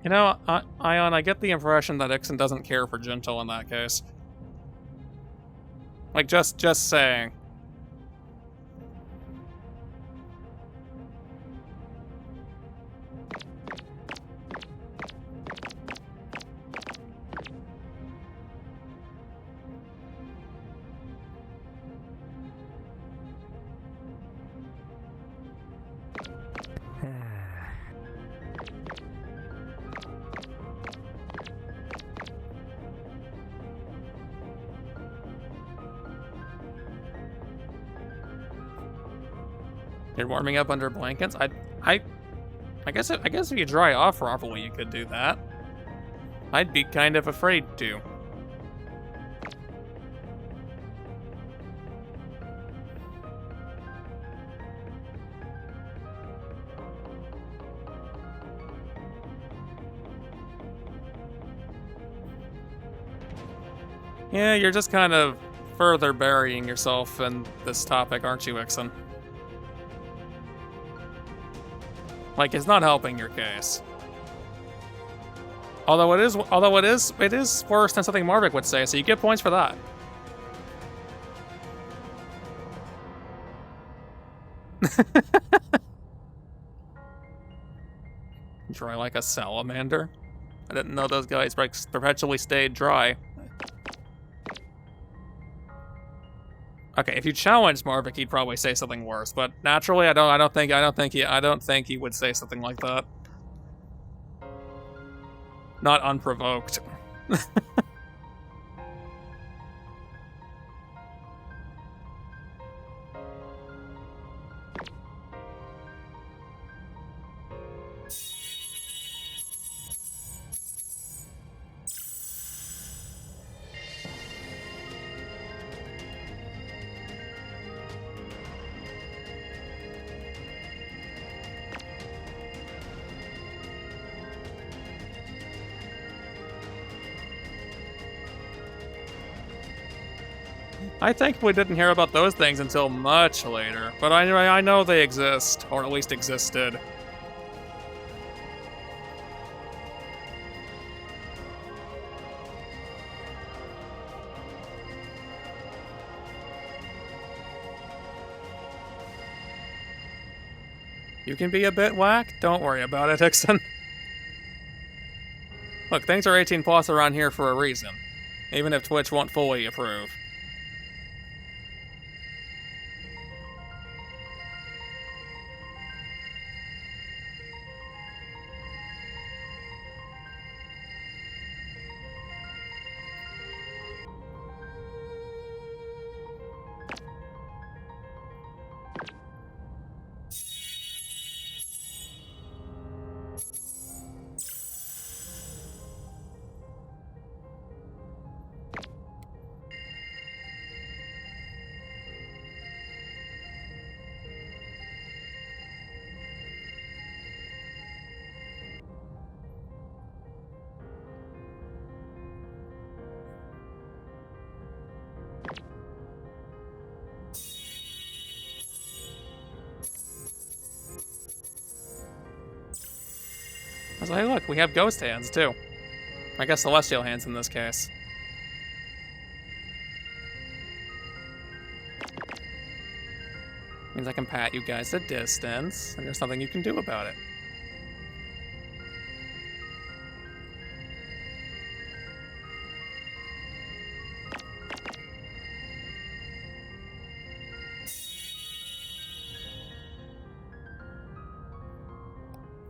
You know, Ion, I get the impression that Ixon doesn't care for Gentle in that case. Like, just saying. You're warming up under blankets? I guess if you dry off properly, you could do that. I'd be kind of afraid to. Yeah, you're just kind of further burying yourself in this topic, aren't you, Ixon? Like, it's not helping your case. Although it is worse than something Marvick would say, so you get points for that. Dry like a salamander? I didn't know those guys perpetually stayed dry. Okay, if you challenged Marvick, he'd probably say something worse. But naturally, I don't think he would say something like that. Not unprovoked. I think we didn't hear about those things until much later, but I know they exist, or at least existed. You can be a bit whack? Don't worry about it, Ixon. Look, things are 18 plus around here for a reason, even if Twitch won't fully approve. I was like, look, we have ghost hands, too. I guess celestial hands in this case. Means I can pat you guys at distance, and there's nothing you can do about it.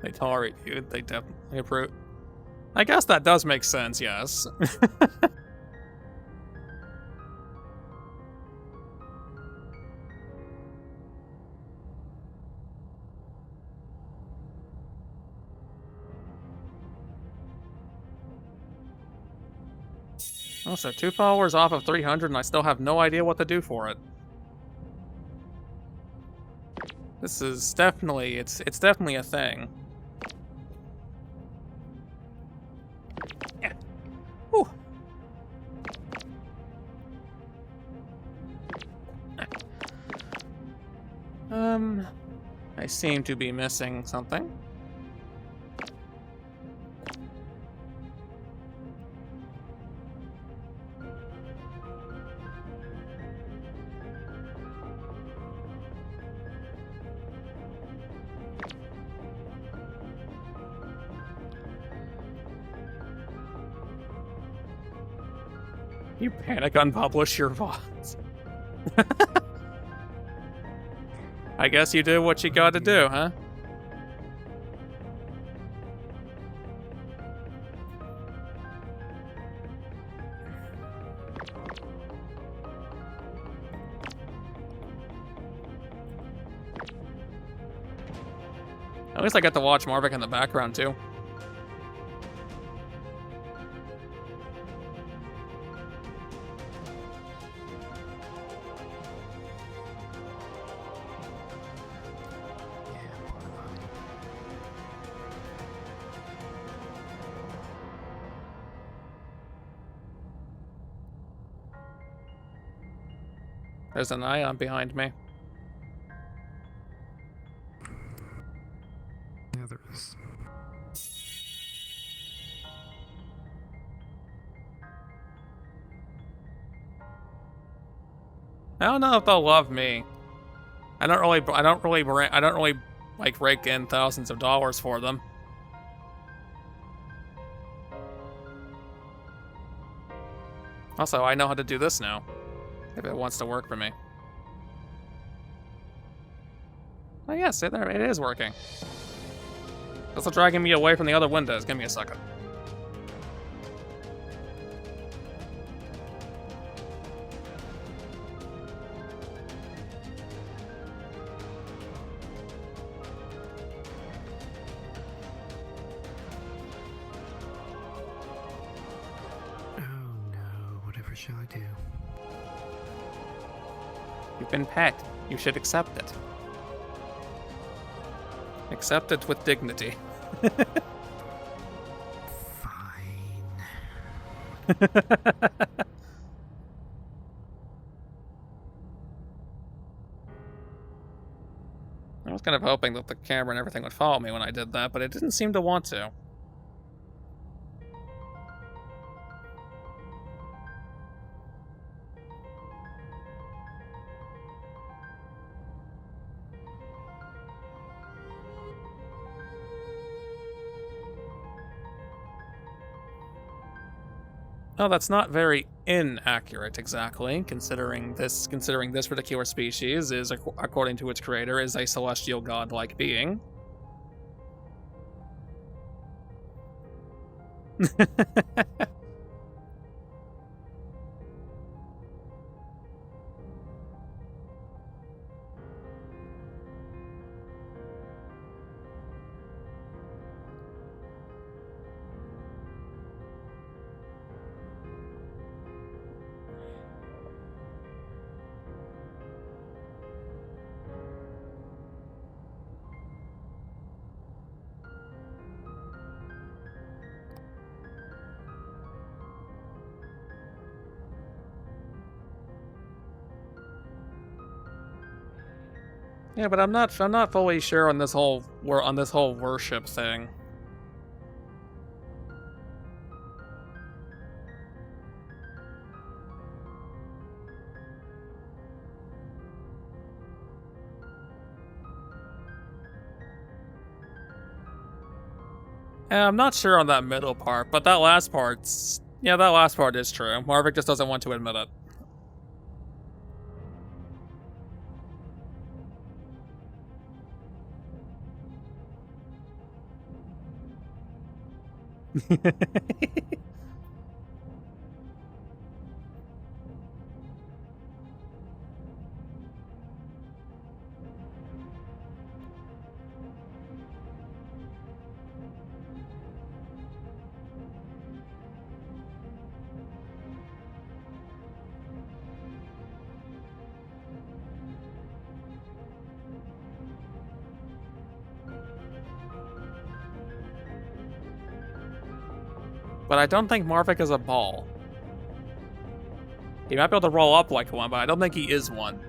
They tolerate you, they definitely approve. I guess that does make sense, yes. Also, 2 followers off of 300 and I still have no idea what to do for it. This is definitely, it's definitely a thing. Yeah. Whew. I seem to be missing something. You panic unpublish your VODs. I guess you do what you gotta do, huh? At least I get to watch Marvick in the background, too. There's an ion behind me. Yeah, there is. I don't know if they'll love me. I don't really like rake in thousands of dollars for them. Also, I know how to do this now. If it wants to work for me. Oh yes, it is working. It's also dragging me away from the other windows. Give me a second. Oh no, whatever shall I do? You've been pegged. You should accept it. Accept it with dignity. Fine. I was kind of hoping that the camera and everything would follow me when I did that, but it didn't seem to want to. Oh, that's not very inaccurate exactly, considering this particular species is, according to its creator, is a celestial god-like being. Yeah, but I'm not fully sure on this whole worship thing. I'm not sure on that middle part, but that last part's... Yeah, that last part is true. Marvick just doesn't want to admit it. But I don't think Marvick is a ball. He might be able to roll up like one, but I don't think he is one.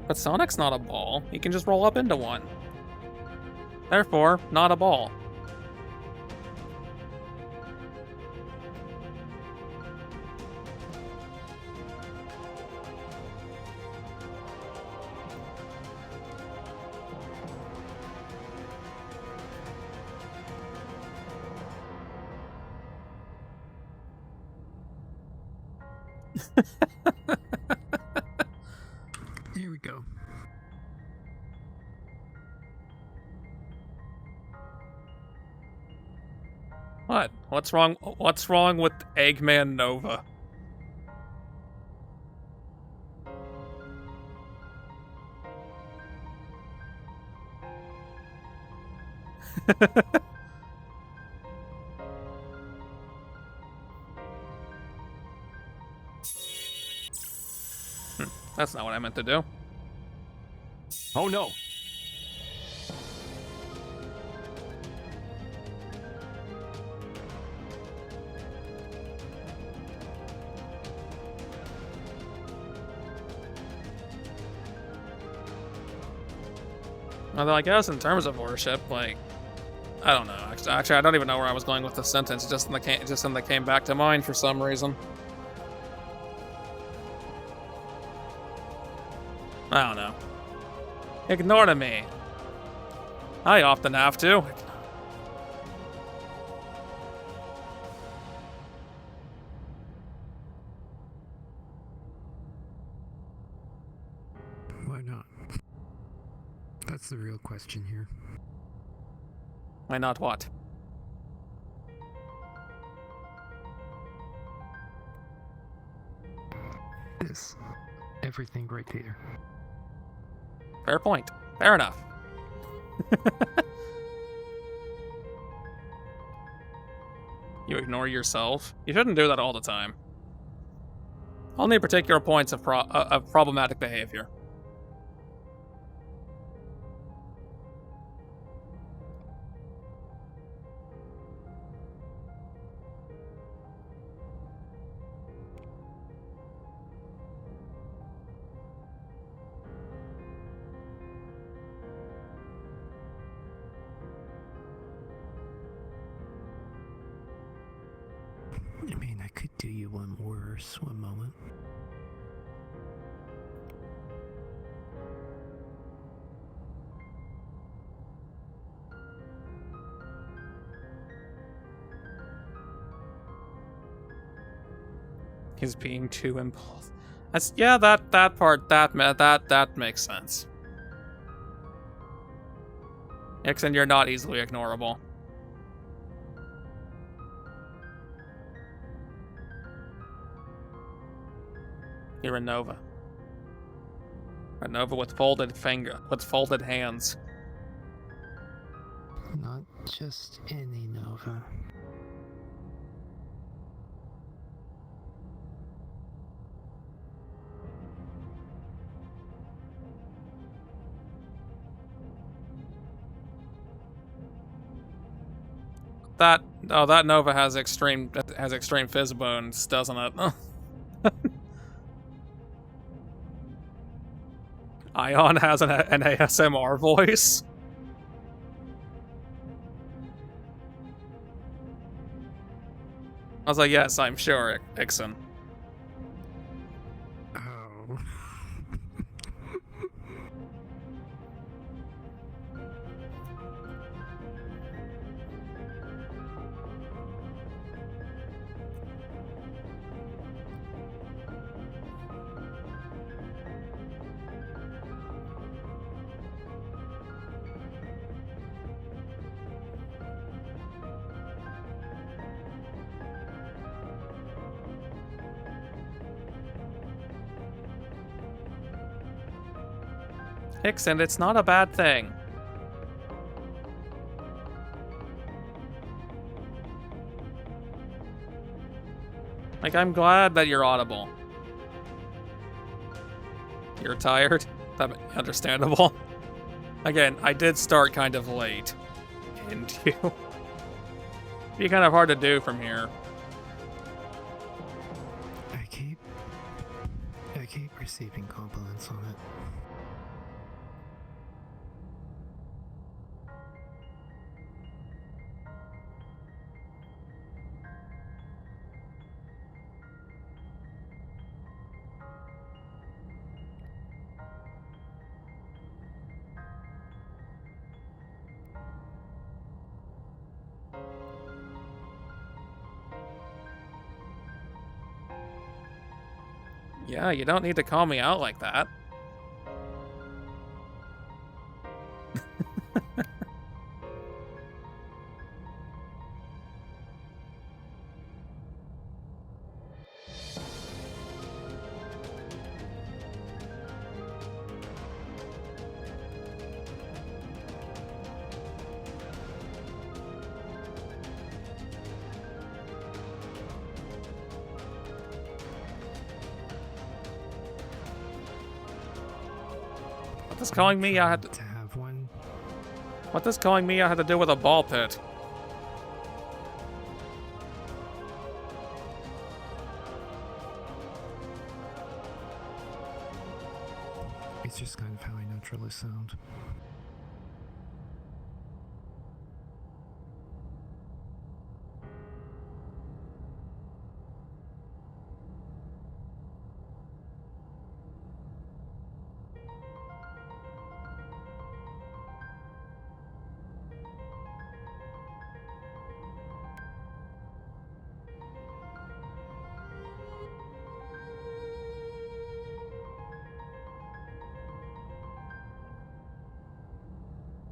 But Sonic's not a ball. He can just roll up into one. Therefore, not a ball. Here we go. What? What's wrong? What's wrong with Eggman Nova? That's not what I meant to do. Oh no! Although I guess in terms of worship, like, I don't know. Actually, I don't even know where I was going with the sentence. Just in the came back to mind for some reason. I don't know. Ignore me. I often have to. Why not? That's the real question here. Why not what? This. Everything right there. Fair point. Fair enough. You ignore yourself? You shouldn't do that all the time. Only particular points of problematic behavior. I mean, I could do you one worse one moment. He's being too impulsive. That's, yeah, that part, that makes sense. Ixen, you're not easily ignorable. You're a Nova. A Nova with folded hands. Not just any Nova. That Nova has extreme fizz bones, doesn't it? Ion has an ASMR voice. I was like, yes, I'm sure, Ixen. Oh. Ixen, it's not a bad thing. Like, I'm glad that you're audible. You're tired? That's understandable. Again, I did start kind of late. And you... be kind of hard to do from here. I keep receiving compliments on it. Yeah, you don't need to call me out like that. What does calling me I had to have one. What does calling me I had to do with a ball pit? It's just kind of how I naturally sound.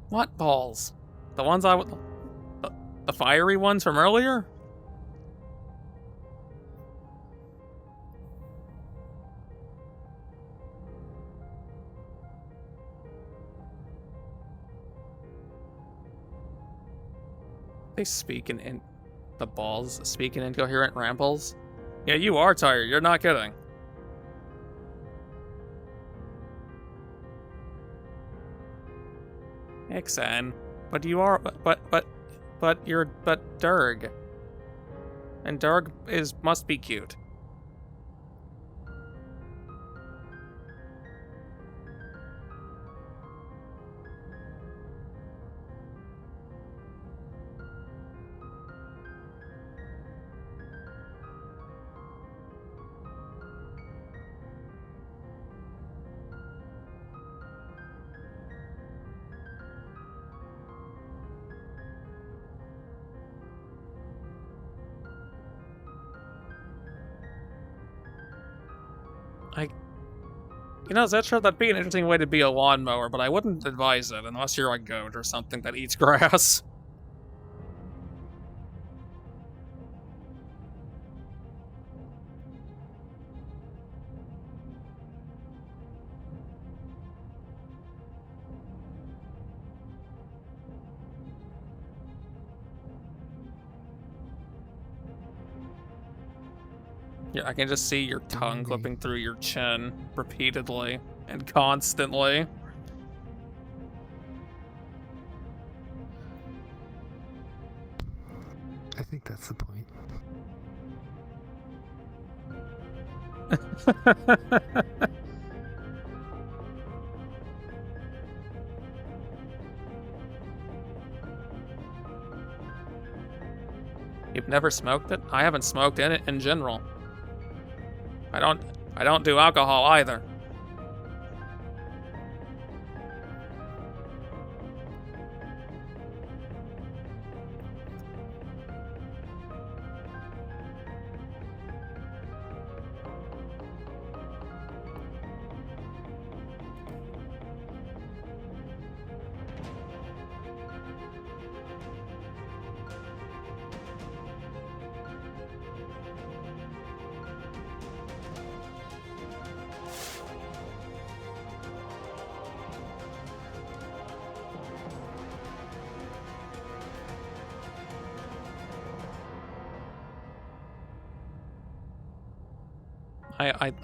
What balls? The ones the fiery ones from earlier? They speak in the balls speak in incoherent rambles? Yeah, you are tired. You're not kidding. Ixen, but you are, but Durg. And Durg must be cute. You know, Zetra, that'd be an interesting way to be a lawnmower, but I wouldn't advise it unless you're a goat or something that eats grass. Yeah, I can just see your tongue clipping through your chin repeatedly and constantly. I think that's the point. You've never smoked it? I haven't smoked in it in general. I don't do alcohol either.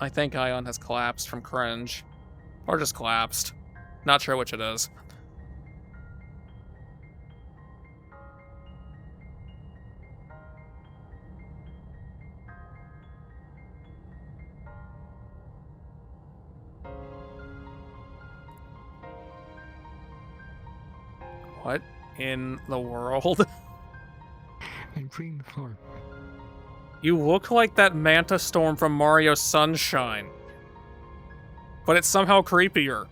I think Ion has collapsed from cringe. Or just collapsed. Not sure which it is. What in the world? I'm freeing the floor. You look like that Manta Storm from Mario Sunshine. But it's somehow creepier.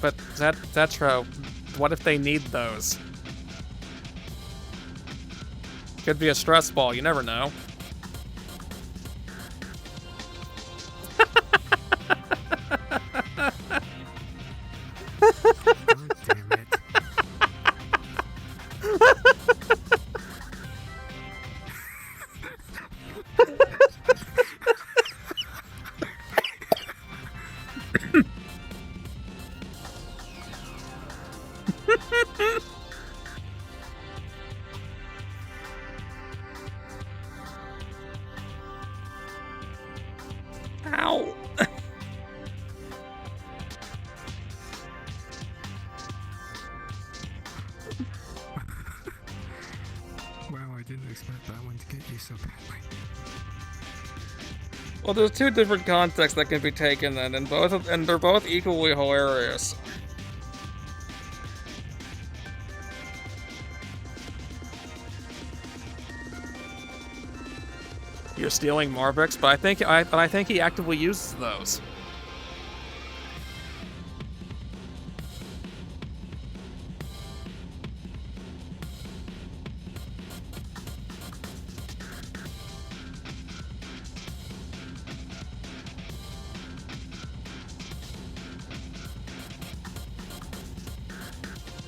But Zetro, what if they need those? Could be a stress ball, you never know. God damn it. Ow! Wow, I didn't expect that one to get you so badly. Well, there's two different contexts that can be taken then, and they're both equally hilarious. You're stealing Marvix, but I think he actively uses those.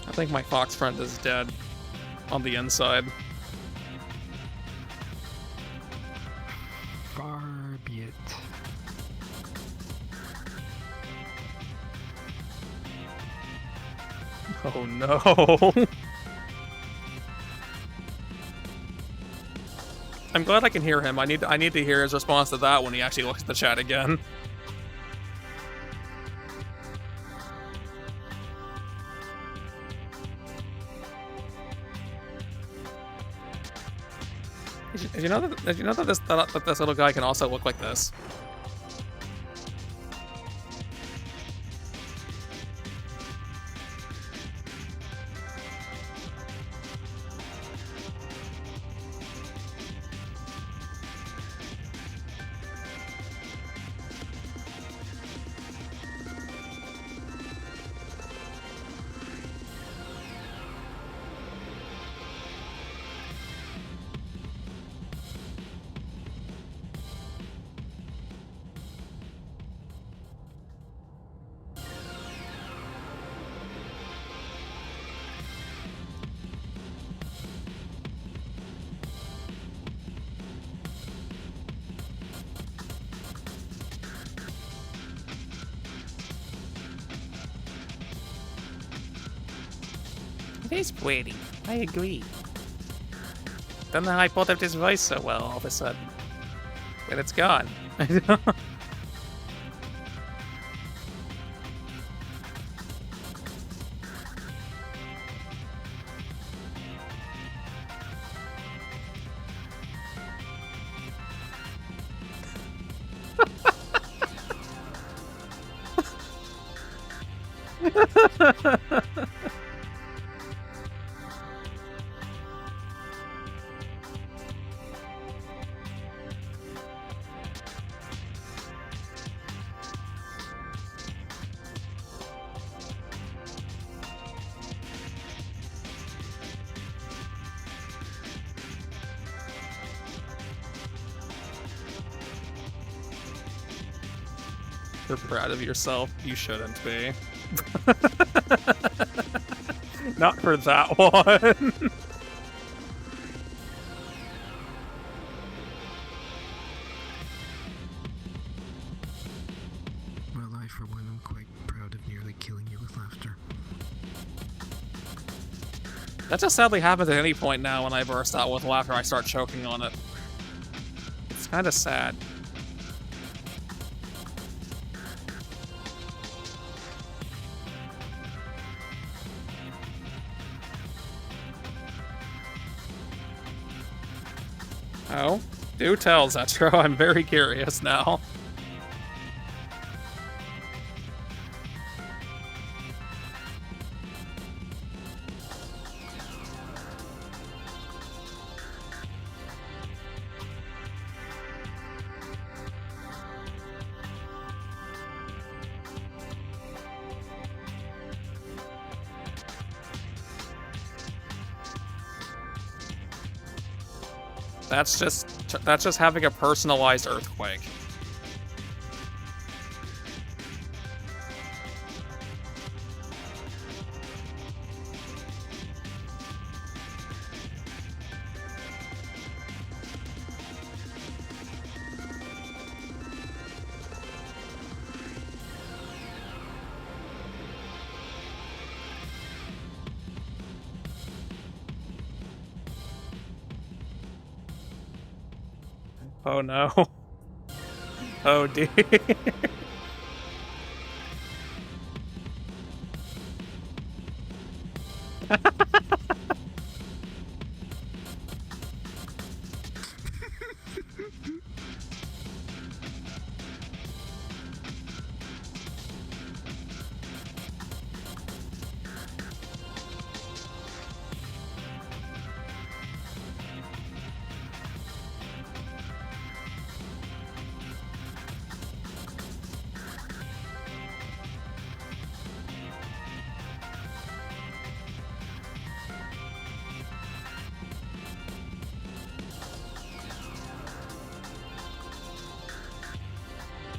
I think my fox friend is dead on the inside. Far be it. Oh no. I'm glad I can hear him. I need to hear his response to that when he actually looks at the chat again. Did you know that this little guy can also look like this? It is pretty. I agree. Don't know how I pulled up this voice so well all of a sudden. But it's gone. You're proud of yourself. You shouldn't be. Not for that one. Well, I, for one, am quite proud of nearly killing you with laughter. That just sadly happens at any point now when I burst out with laughter, I start choking on it. It's kind of sad. Oh, do tell, Zetro. I'm very curious now. That's just having a personalized earthquake. Oh no. Oh dear.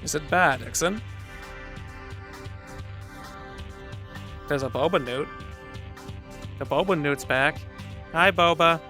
Is it bad, Ixon? There's a Boba Newt. The Boba Newt's back. Hi, Boba.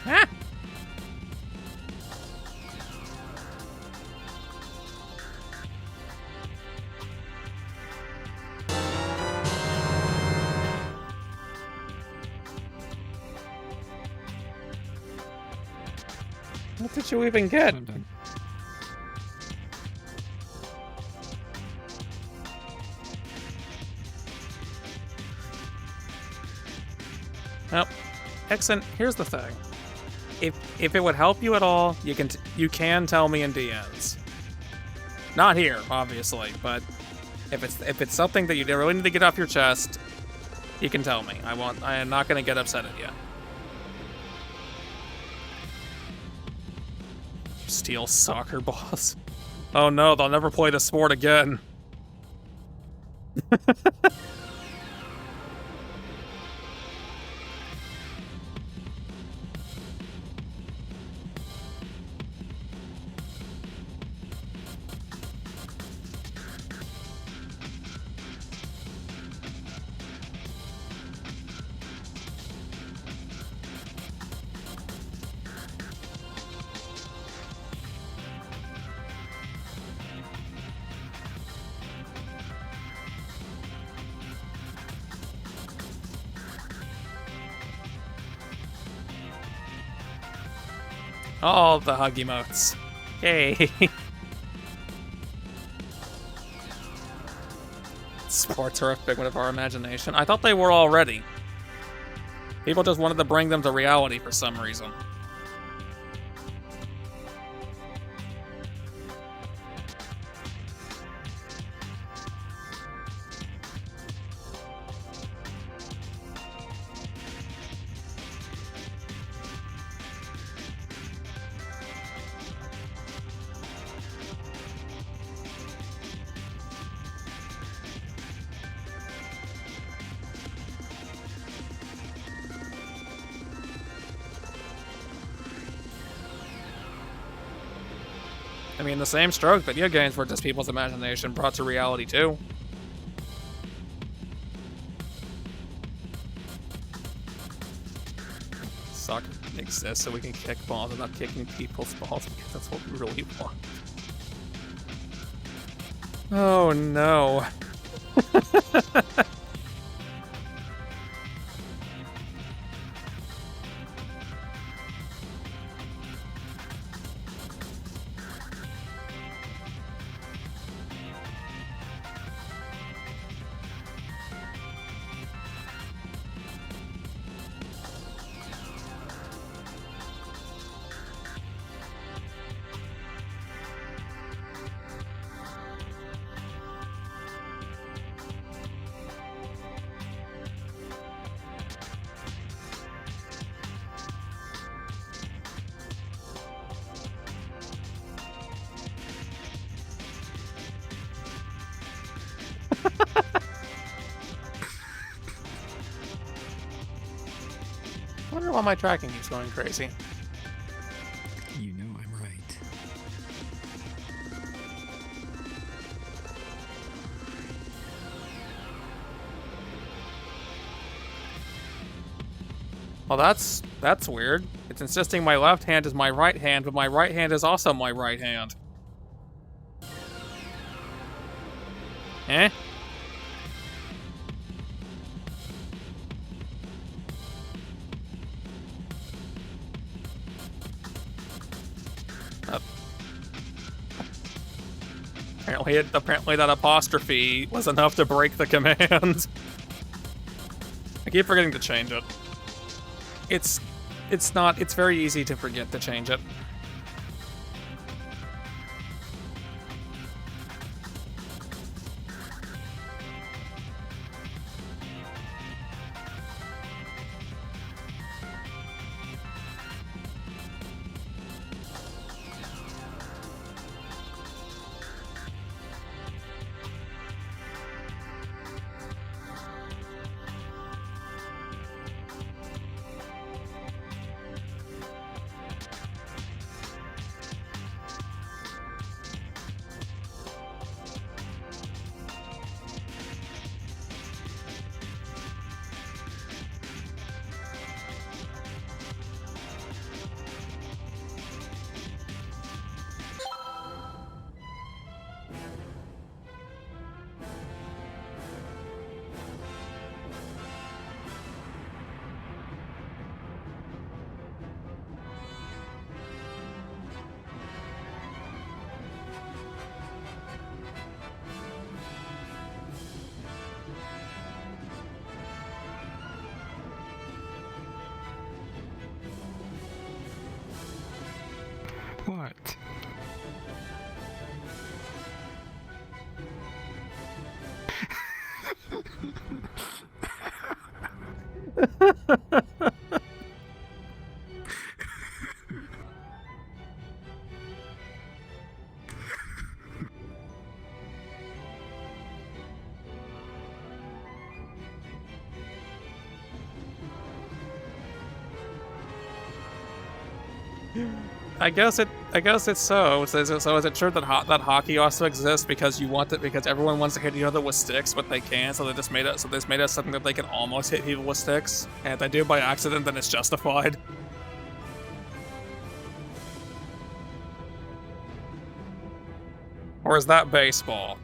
Ah! What did you even get? I'm done. Well, Exon, here's the thing. If it would help you at all, you can tell me in DMs. Not here, obviously, but if it's something that you really need to get off your chest, you can tell me. I am not going to get upset at you. Steal soccer balls. Oh no, they'll never play the sport again. All the hug emotes. Yay. Sports are a figment of our imagination. I thought they were already. People just wanted to bring them to reality for some reason. I mean, the same stroke, video games were just people's imagination brought to reality, too. exists so we can kick balls without kicking people's balls because that's what we really want. Oh no. I wonder why my tracking keeps going crazy. You know I'm right. Well, that's weird. It's insisting my left hand is my right hand, but my right hand is also my right hand. Eh? Apparently that apostrophe was enough to break the command. I keep forgetting to change it. It's very easy to forget to change it. What? I guess it's so. So is it true that that hockey also exists because because everyone wants to hit each other with sticks, but they can't, so they just made it something that they can almost hit people with sticks, and if they do by accident, then it's justified. Or is that baseball?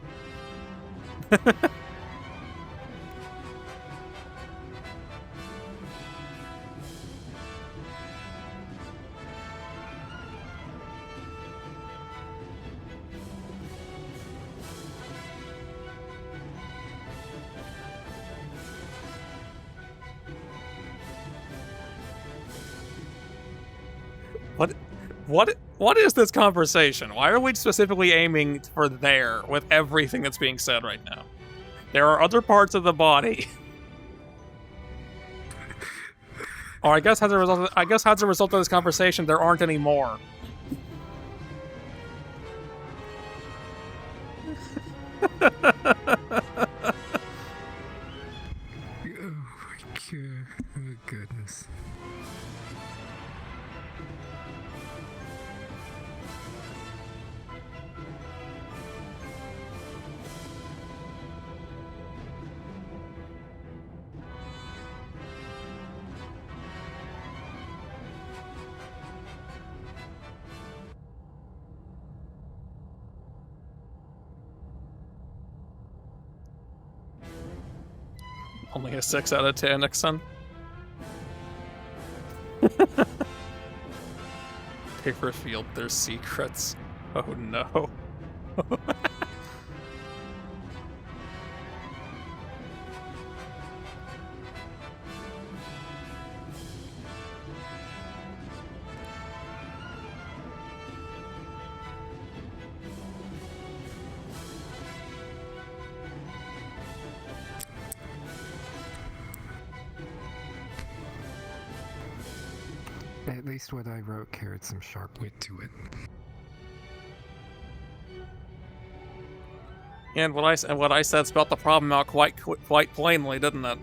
What is this conversation? Why are we specifically aiming for there with everything that's being said right now? There are other parts of the body. Or I guess as a result of this conversation, there aren't any more. Oh, goodness. Only a 6 out of 10, Nixon. They revealed their secrets. Oh no. At least what I wrote carried some sharp wit to it. And what I said spelled the problem out quite plainly, didn't it?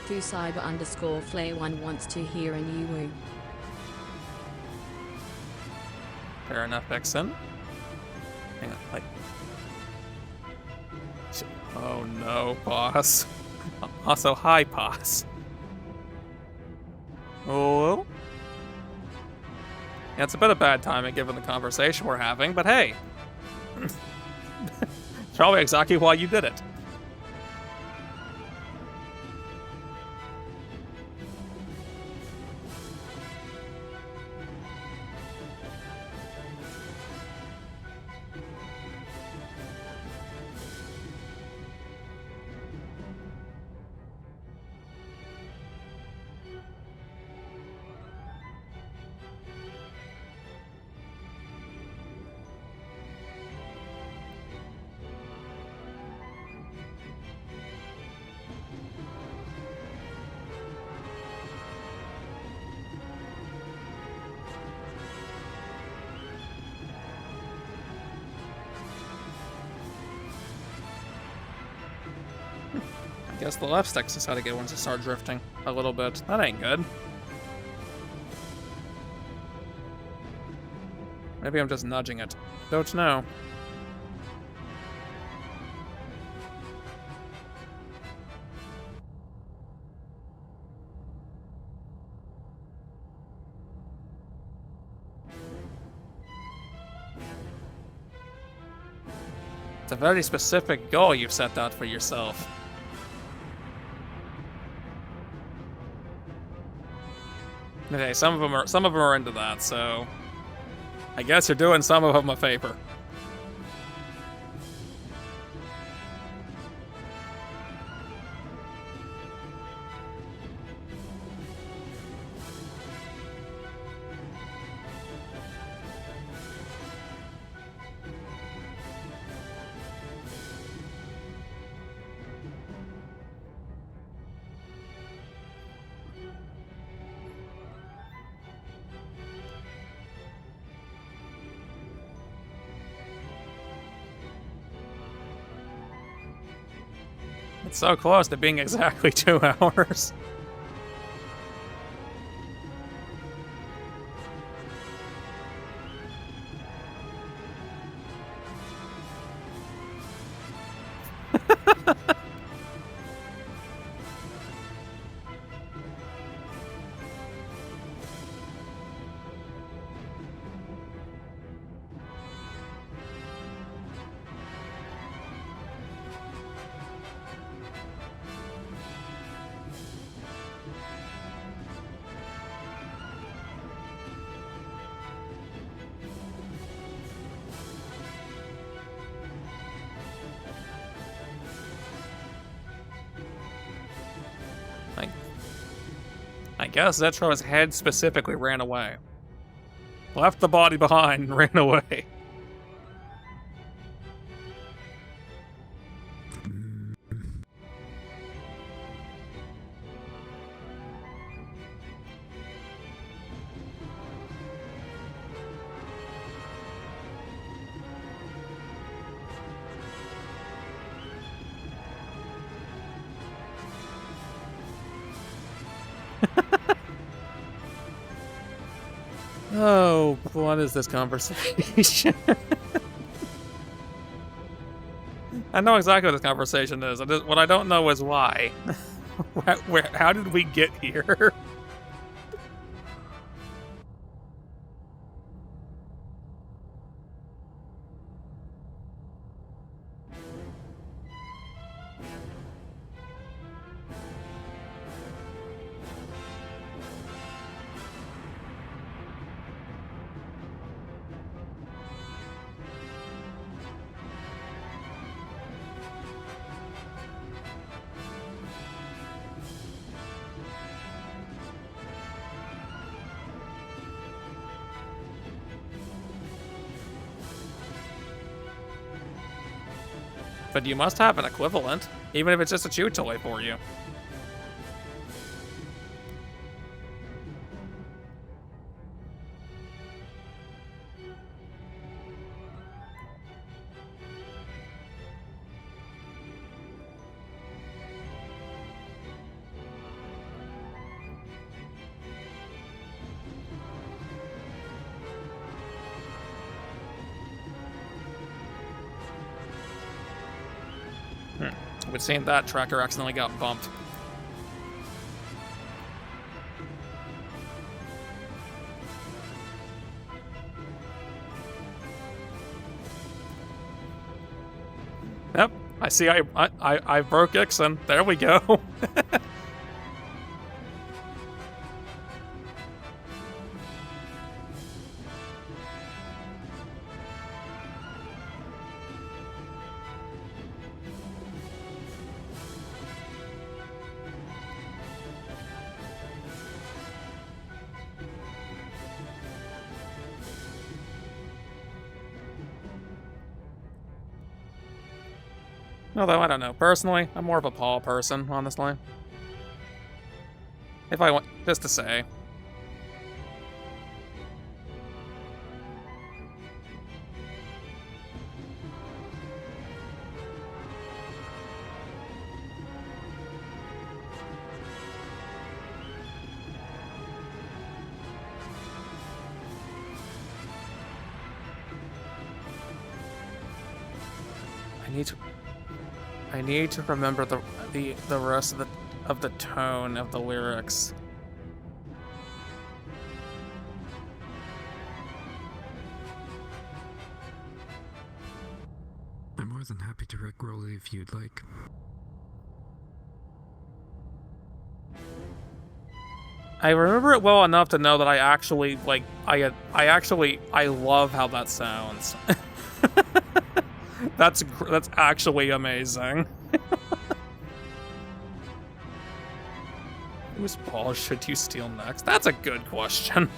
@cyber_flay1 wants to hear a new woo. Fair enough, Vixen. Hang on, like... Oh no, boss. Also, hi, boss. Oh? Yeah, it's a bit of bad timing given the conversation we're having, but hey. It's probably exactly why you did it. I guess the left stick's just how to get one to start drifting a little bit. That ain't good. Maybe I'm just nudging it. Don't know. It's a very specific goal you've set out for yourself. Okay, some of them are into that, so I guess you're doing some of them a favor. It's so close to being exactly 2 hours. I guess Zetro's head specifically ran away. Left the body behind and ran away. Oh, what is this conversation? I know exactly what this conversation is. What I don't know is why. How did we get here? But you must have an equivalent, even if it's just a chew toy for you. It seemed that tracker accidentally got bumped. Yep, I see. I broke Ixon. There we go. Although, I don't know. Personally, I'm more of a paw person, honestly. If I want, just to say. I need to remember the rest of the tone of the lyrics. I'm more than happy to rickroll it if you'd like. I remember it well enough to know that I actually I love how that sounds. That's actually amazing. Whose balls should you steal next? That's a good question.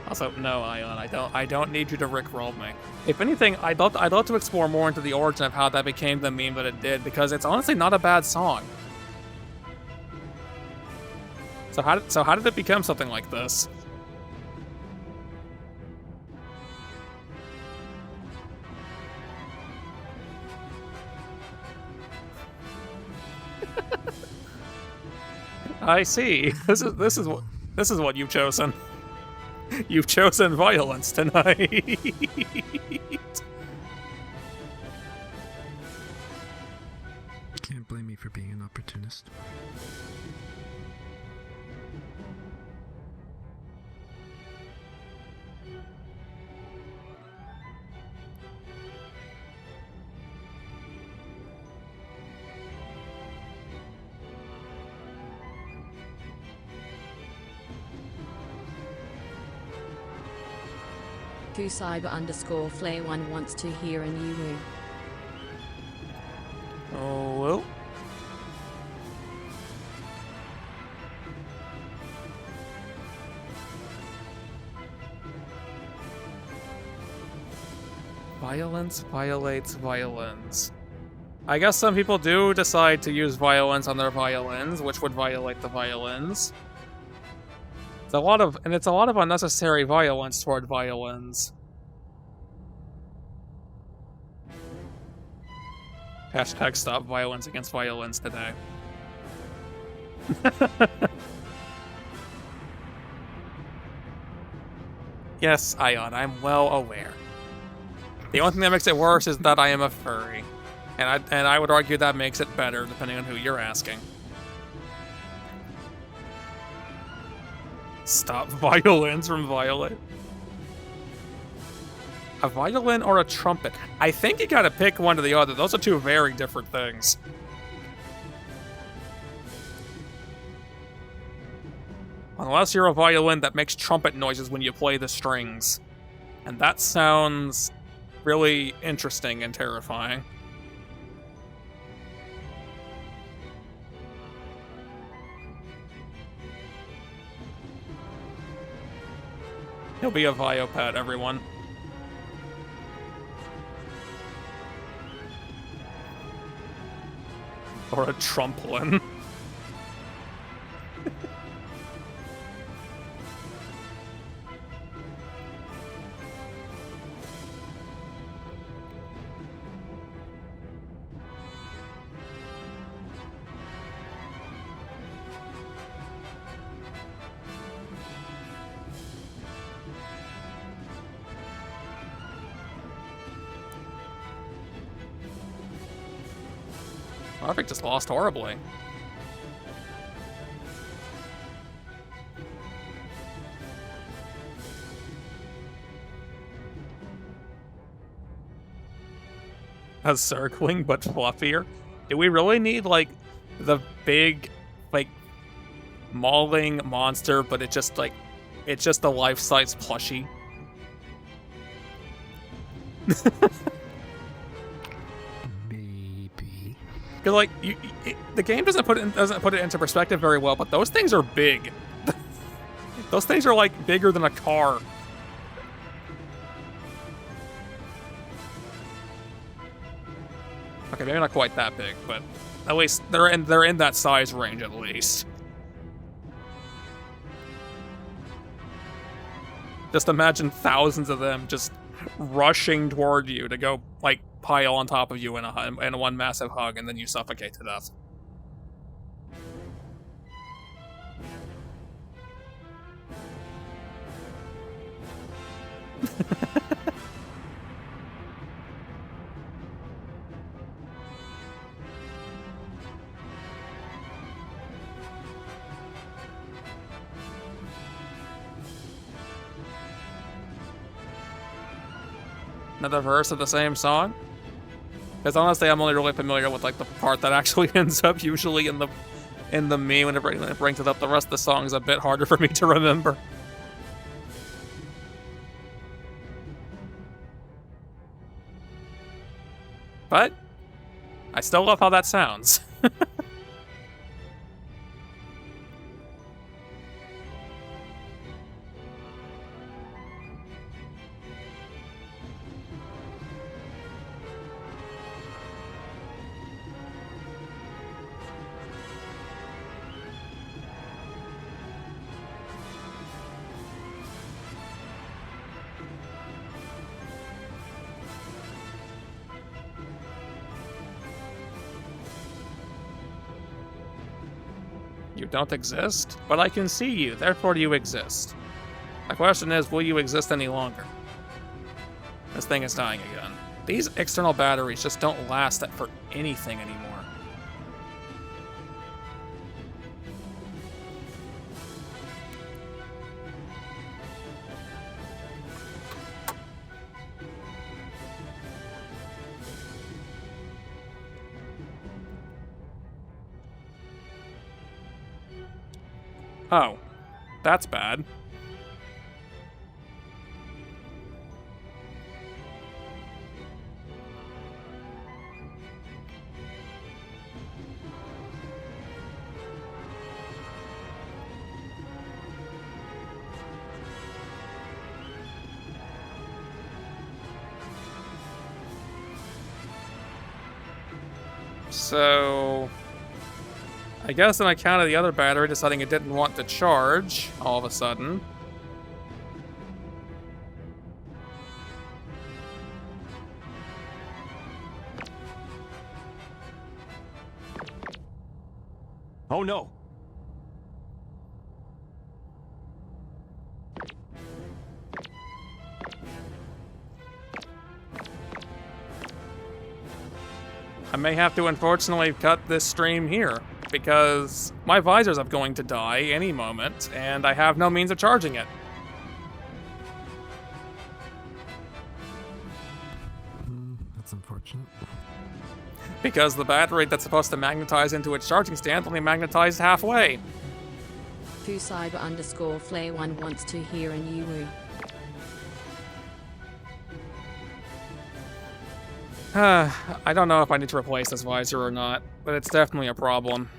Also, no, Ion, I don't need you to rickroll me. If anything, I'd love to explore more into the origin of how that became the meme that it did, because it's honestly not a bad song. So how did it become something like this? I see. This is what you've chosen. You've chosen violence tonight. Can't blame me for being an opportunist. Cyber_flare1 wants to hear a new woo. Oh, well. Violence violates violins. I guess some people do decide to use violence on their violins, which would violate the violins. It's a lot of unnecessary violence toward violins. Hashtag stop violence against violins today. Yes, Ion, I'm well aware. The only thing that makes it worse is that I am a furry. And I would argue that makes it better, depending on who you're asking. Stop violins from Violet. A violin or a trumpet? I think you gotta pick one or the other. Those are two very different things. Unless you're a violin that makes trumpet noises when you play the strings. And that sounds really interesting and terrifying. He'll be a Viopet, everyone. Or a Trumplin. Harvick just lost horribly. A circling but fluffier. Do we really need, like, the big, like, mauling monster, but it's just a life-size plushie? Because, like, the game doesn't put it into perspective very well, but those things are big. Those things are, like, bigger than a car. Okay, maybe not quite that big, but at least they're in that size range at least. Just imagine thousands of them just rushing toward you to go, like, pile on top of you in one massive hug, and then you suffocate to death. Another verse of the same song? Because honestly, I'm only really familiar with, like, the part that actually ends up usually in the me when it brings it up. The rest of the song is a bit harder for me to remember. But I still love how that sounds. You don't exist? But I can see you, therefore you exist. The question is, will you exist any longer? This thing is dying again. These external batteries just don't last for anything anymore. Oh, that's bad. So I guess on account of the other battery deciding it didn't want to charge all of a sudden. Oh no! I may have to unfortunately cut this stream here. because my visor's up going to die any moment, and I have no means of charging it. That's unfortunate. Because the battery that's supposed to magnetize into its charging stand only magnetized halfway. Fucyber_Flay1 wants to hear a new woo. I don't know if I need to replace this visor or not, but it's definitely a problem.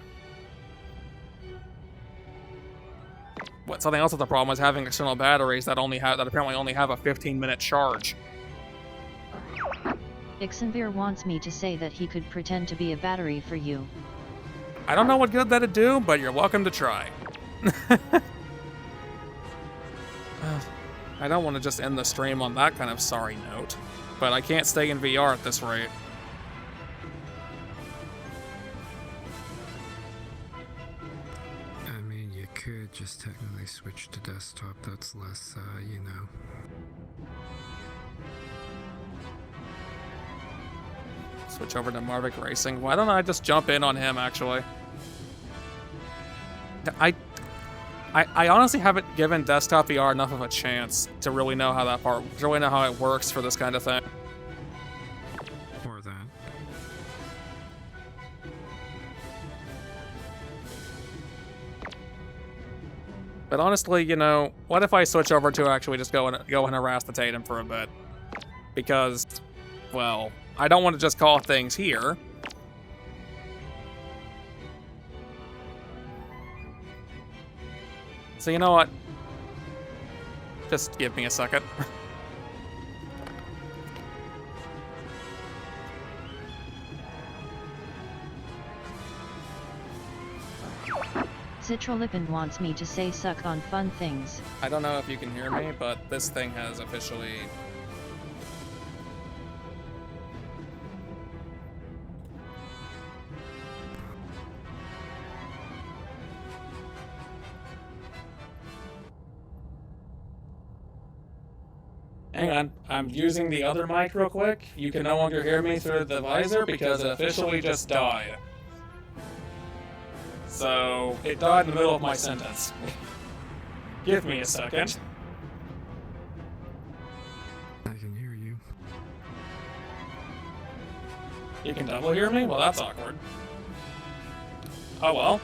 Something else with the problem is having external batteries that apparently only have a 15-minute charge. Ixenvir wants me to say that he could pretend to be a battery for you. I don't know what good that'd do, but you're welcome to try. I don't want to just end the stream on that kind of sorry note, but I can't stay in VR at this rate. I mean, you could just technically switch to desktop. That's less, you know. Switch over to Marvick Racing. Why don't I just jump in on him, actually? I honestly haven't given desktop VR enough of a chance to really know how it works for this kind of thing. Or that. But honestly, you know, what if I switch over to actually just go and harass the Tatum for a bit? Because, well, I don't want to just call things here. So you know what? Just give me a second. Citrolipin wants me to say suck on fun things. I don't know if you can hear me, but this thing has officially... Hang on, I'm using the other mic real quick. You can no longer hear me through the visor because it officially just died. So, it died in the middle of my sentence. Give me a second. I can hear you. You can double hear me? Well, that's awkward. Oh well.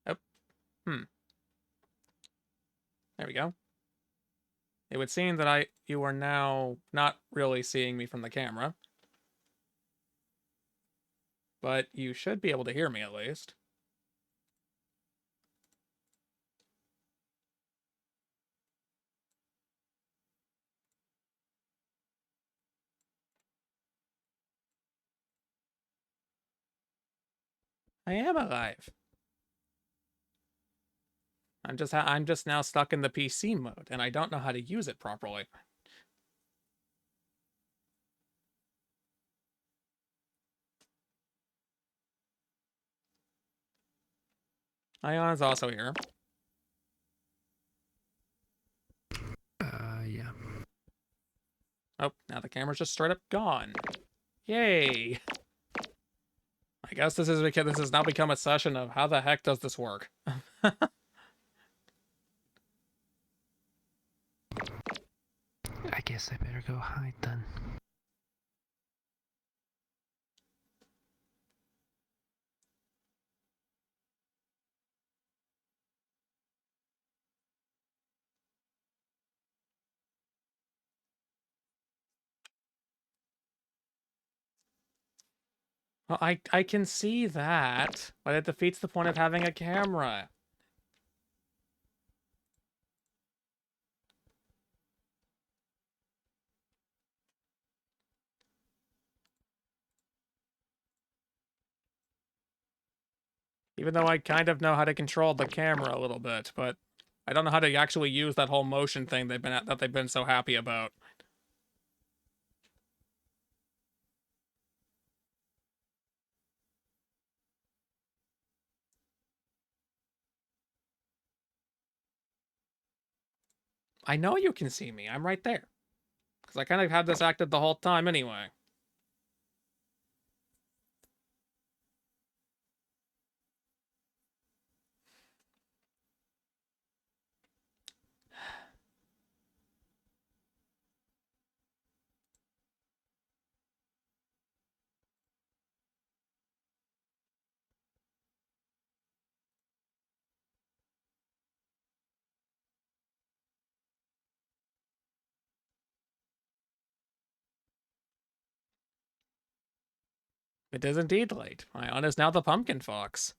Oh, there we go. It would seem that you are now not really seeing me from the camera. But you should be able to hear me at least. I am alive. I'm just now stuck in the PC mode, and I don't know how to use it properly. Ion's also here. Yeah. Oh, now the camera's just straight up gone. Yay! I guess this is because this has now become a session of how the heck does this work? I guess I better go hide then. Well, I can see that, but it defeats the point of having a camera. Even though I kind of know how to control the camera a little bit, but I don't know how to actually use that whole motion thing that they've been so happy about. I know you can see me. I'm right there. Because I kind of had this acted the whole time anyway. It is indeed late. Ion is now the pumpkin fox.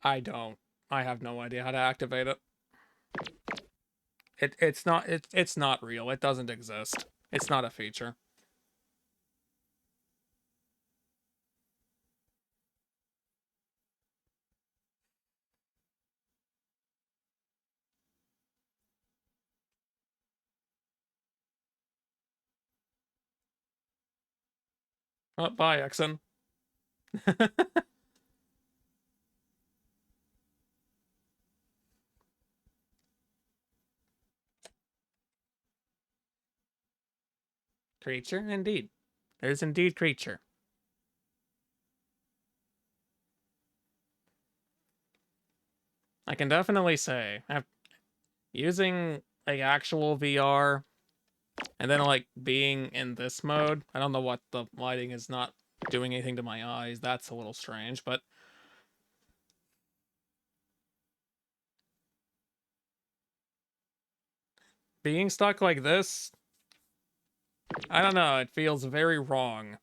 I don't. I have no idea how to activate it. It's not real. It doesn't exist. It's not a feature. Oh, bye, Exon. Creature, indeed. There's indeed creature. I can definitely say, using like actual VR and then like being in this mode, I don't know what the lighting is not doing anything to my eyes. That's a little strange, but being stuck like this, I don't know, it feels very wrong.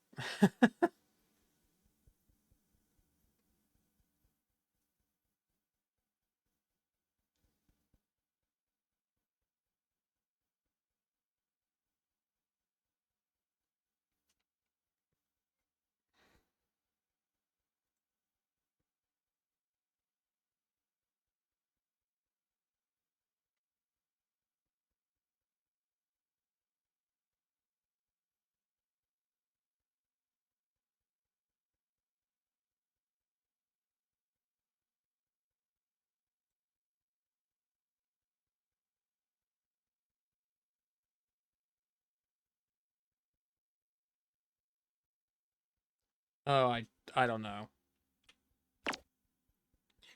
Oh, I don't know.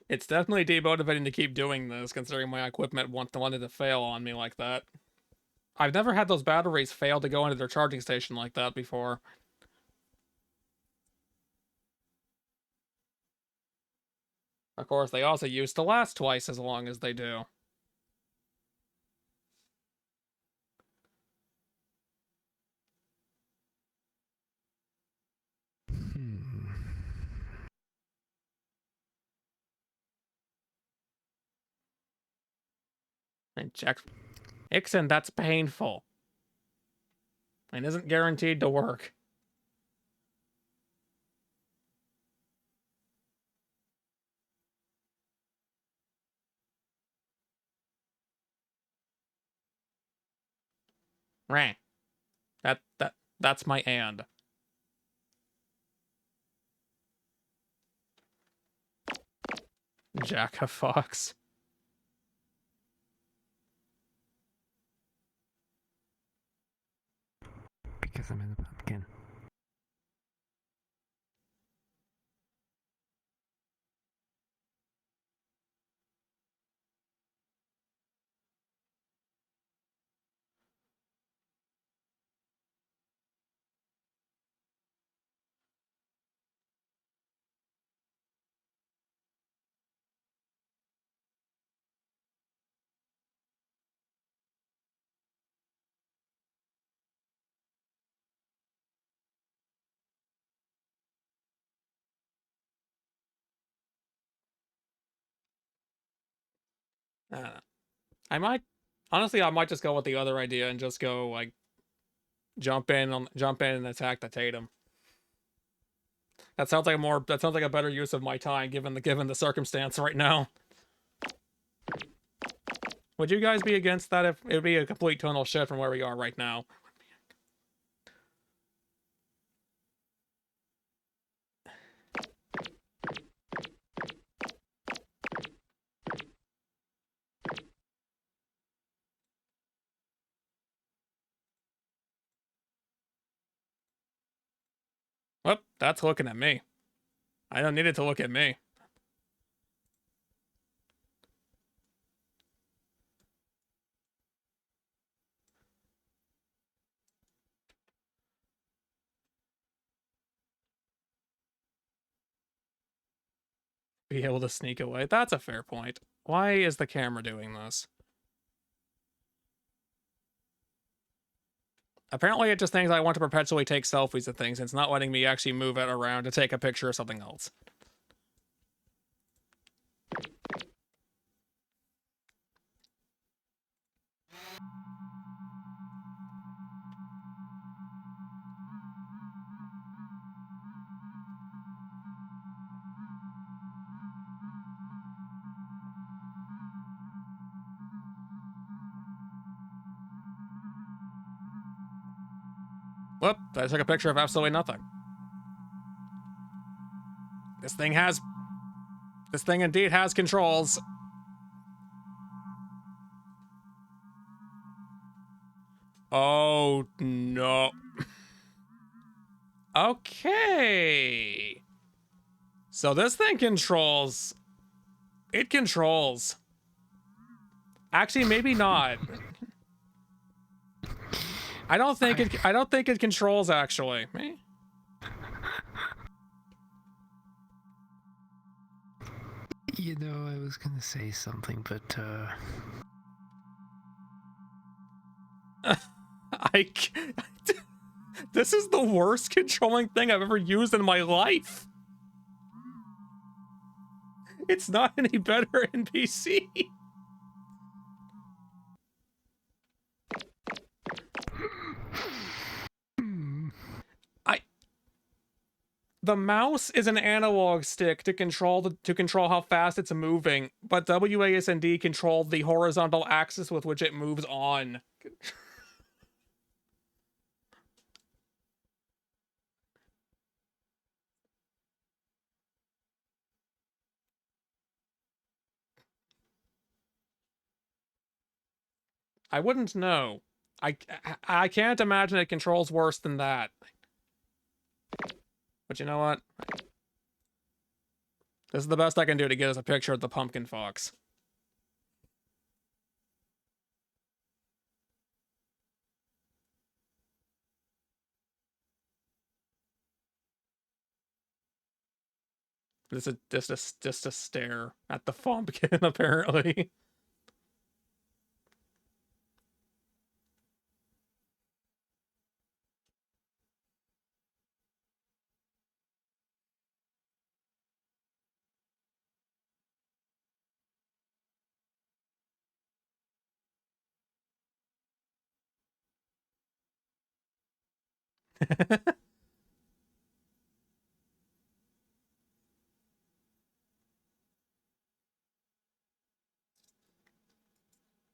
It's definitely demotivating to keep doing this, considering my equipment wanted to fail on me like that. I've never had those batteries fail to go into their charging station like that before. Of course, they also used to last twice as long as they do. And check. Ixen, that's painful. And isn't guaranteed to work. Rah. That's my and. Jack a Fox. Because I'm in the pumpkin. Uh, I might honestly I might just go with the other idea and just go like jump in and attack the Tatum. That sounds like a better use of my time given the circumstance right now. Would you guys be against that if it would be a complete tonal shift from where we are right now? Well, that's looking at me. I don't need it to look at me. be able to sneak away. That's a fair point. Why is the camera doing this? Apparently it just thinks I want to perpetually take selfies of things, and it's not letting me actually move it around to take a picture of something else. Whoop, I took a picture of absolutely nothing. This thing indeed has controls. Oh, no. Okay. So this thing controls. It controls. Actually, maybe not. I don't think it controls, actually. Me? You know, I was gonna say something, but This is the worst controlling thing I've ever used in my life. It's not any better in PC. The mouse is an analog stick to control how fast it's moving, but WASD control the horizontal axis with which it moves on. I wouldn't know. I can't imagine it controls worse than that. But you know what? This is the best I can do to get us a picture of the pumpkin fox. This is just a stare at the pumpkin, apparently.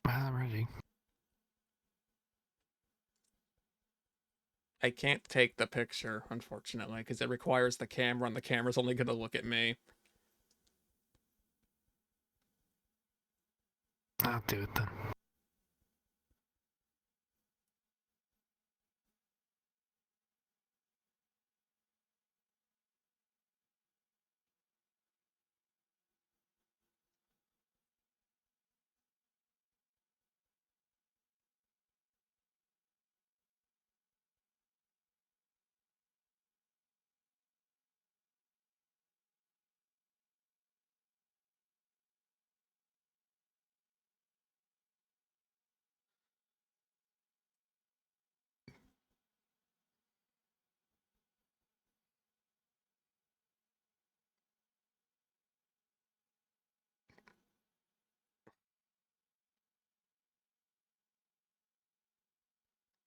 I'm ready. I can't take the picture, unfortunately, because it requires the camera, and the camera's only going to look at me. I'll do it then.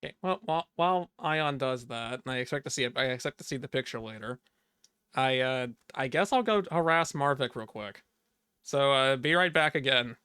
Okay, well, while Ion does that, and I expect to see the picture later. I guess I'll go harass Marvik real quick. So be right back again.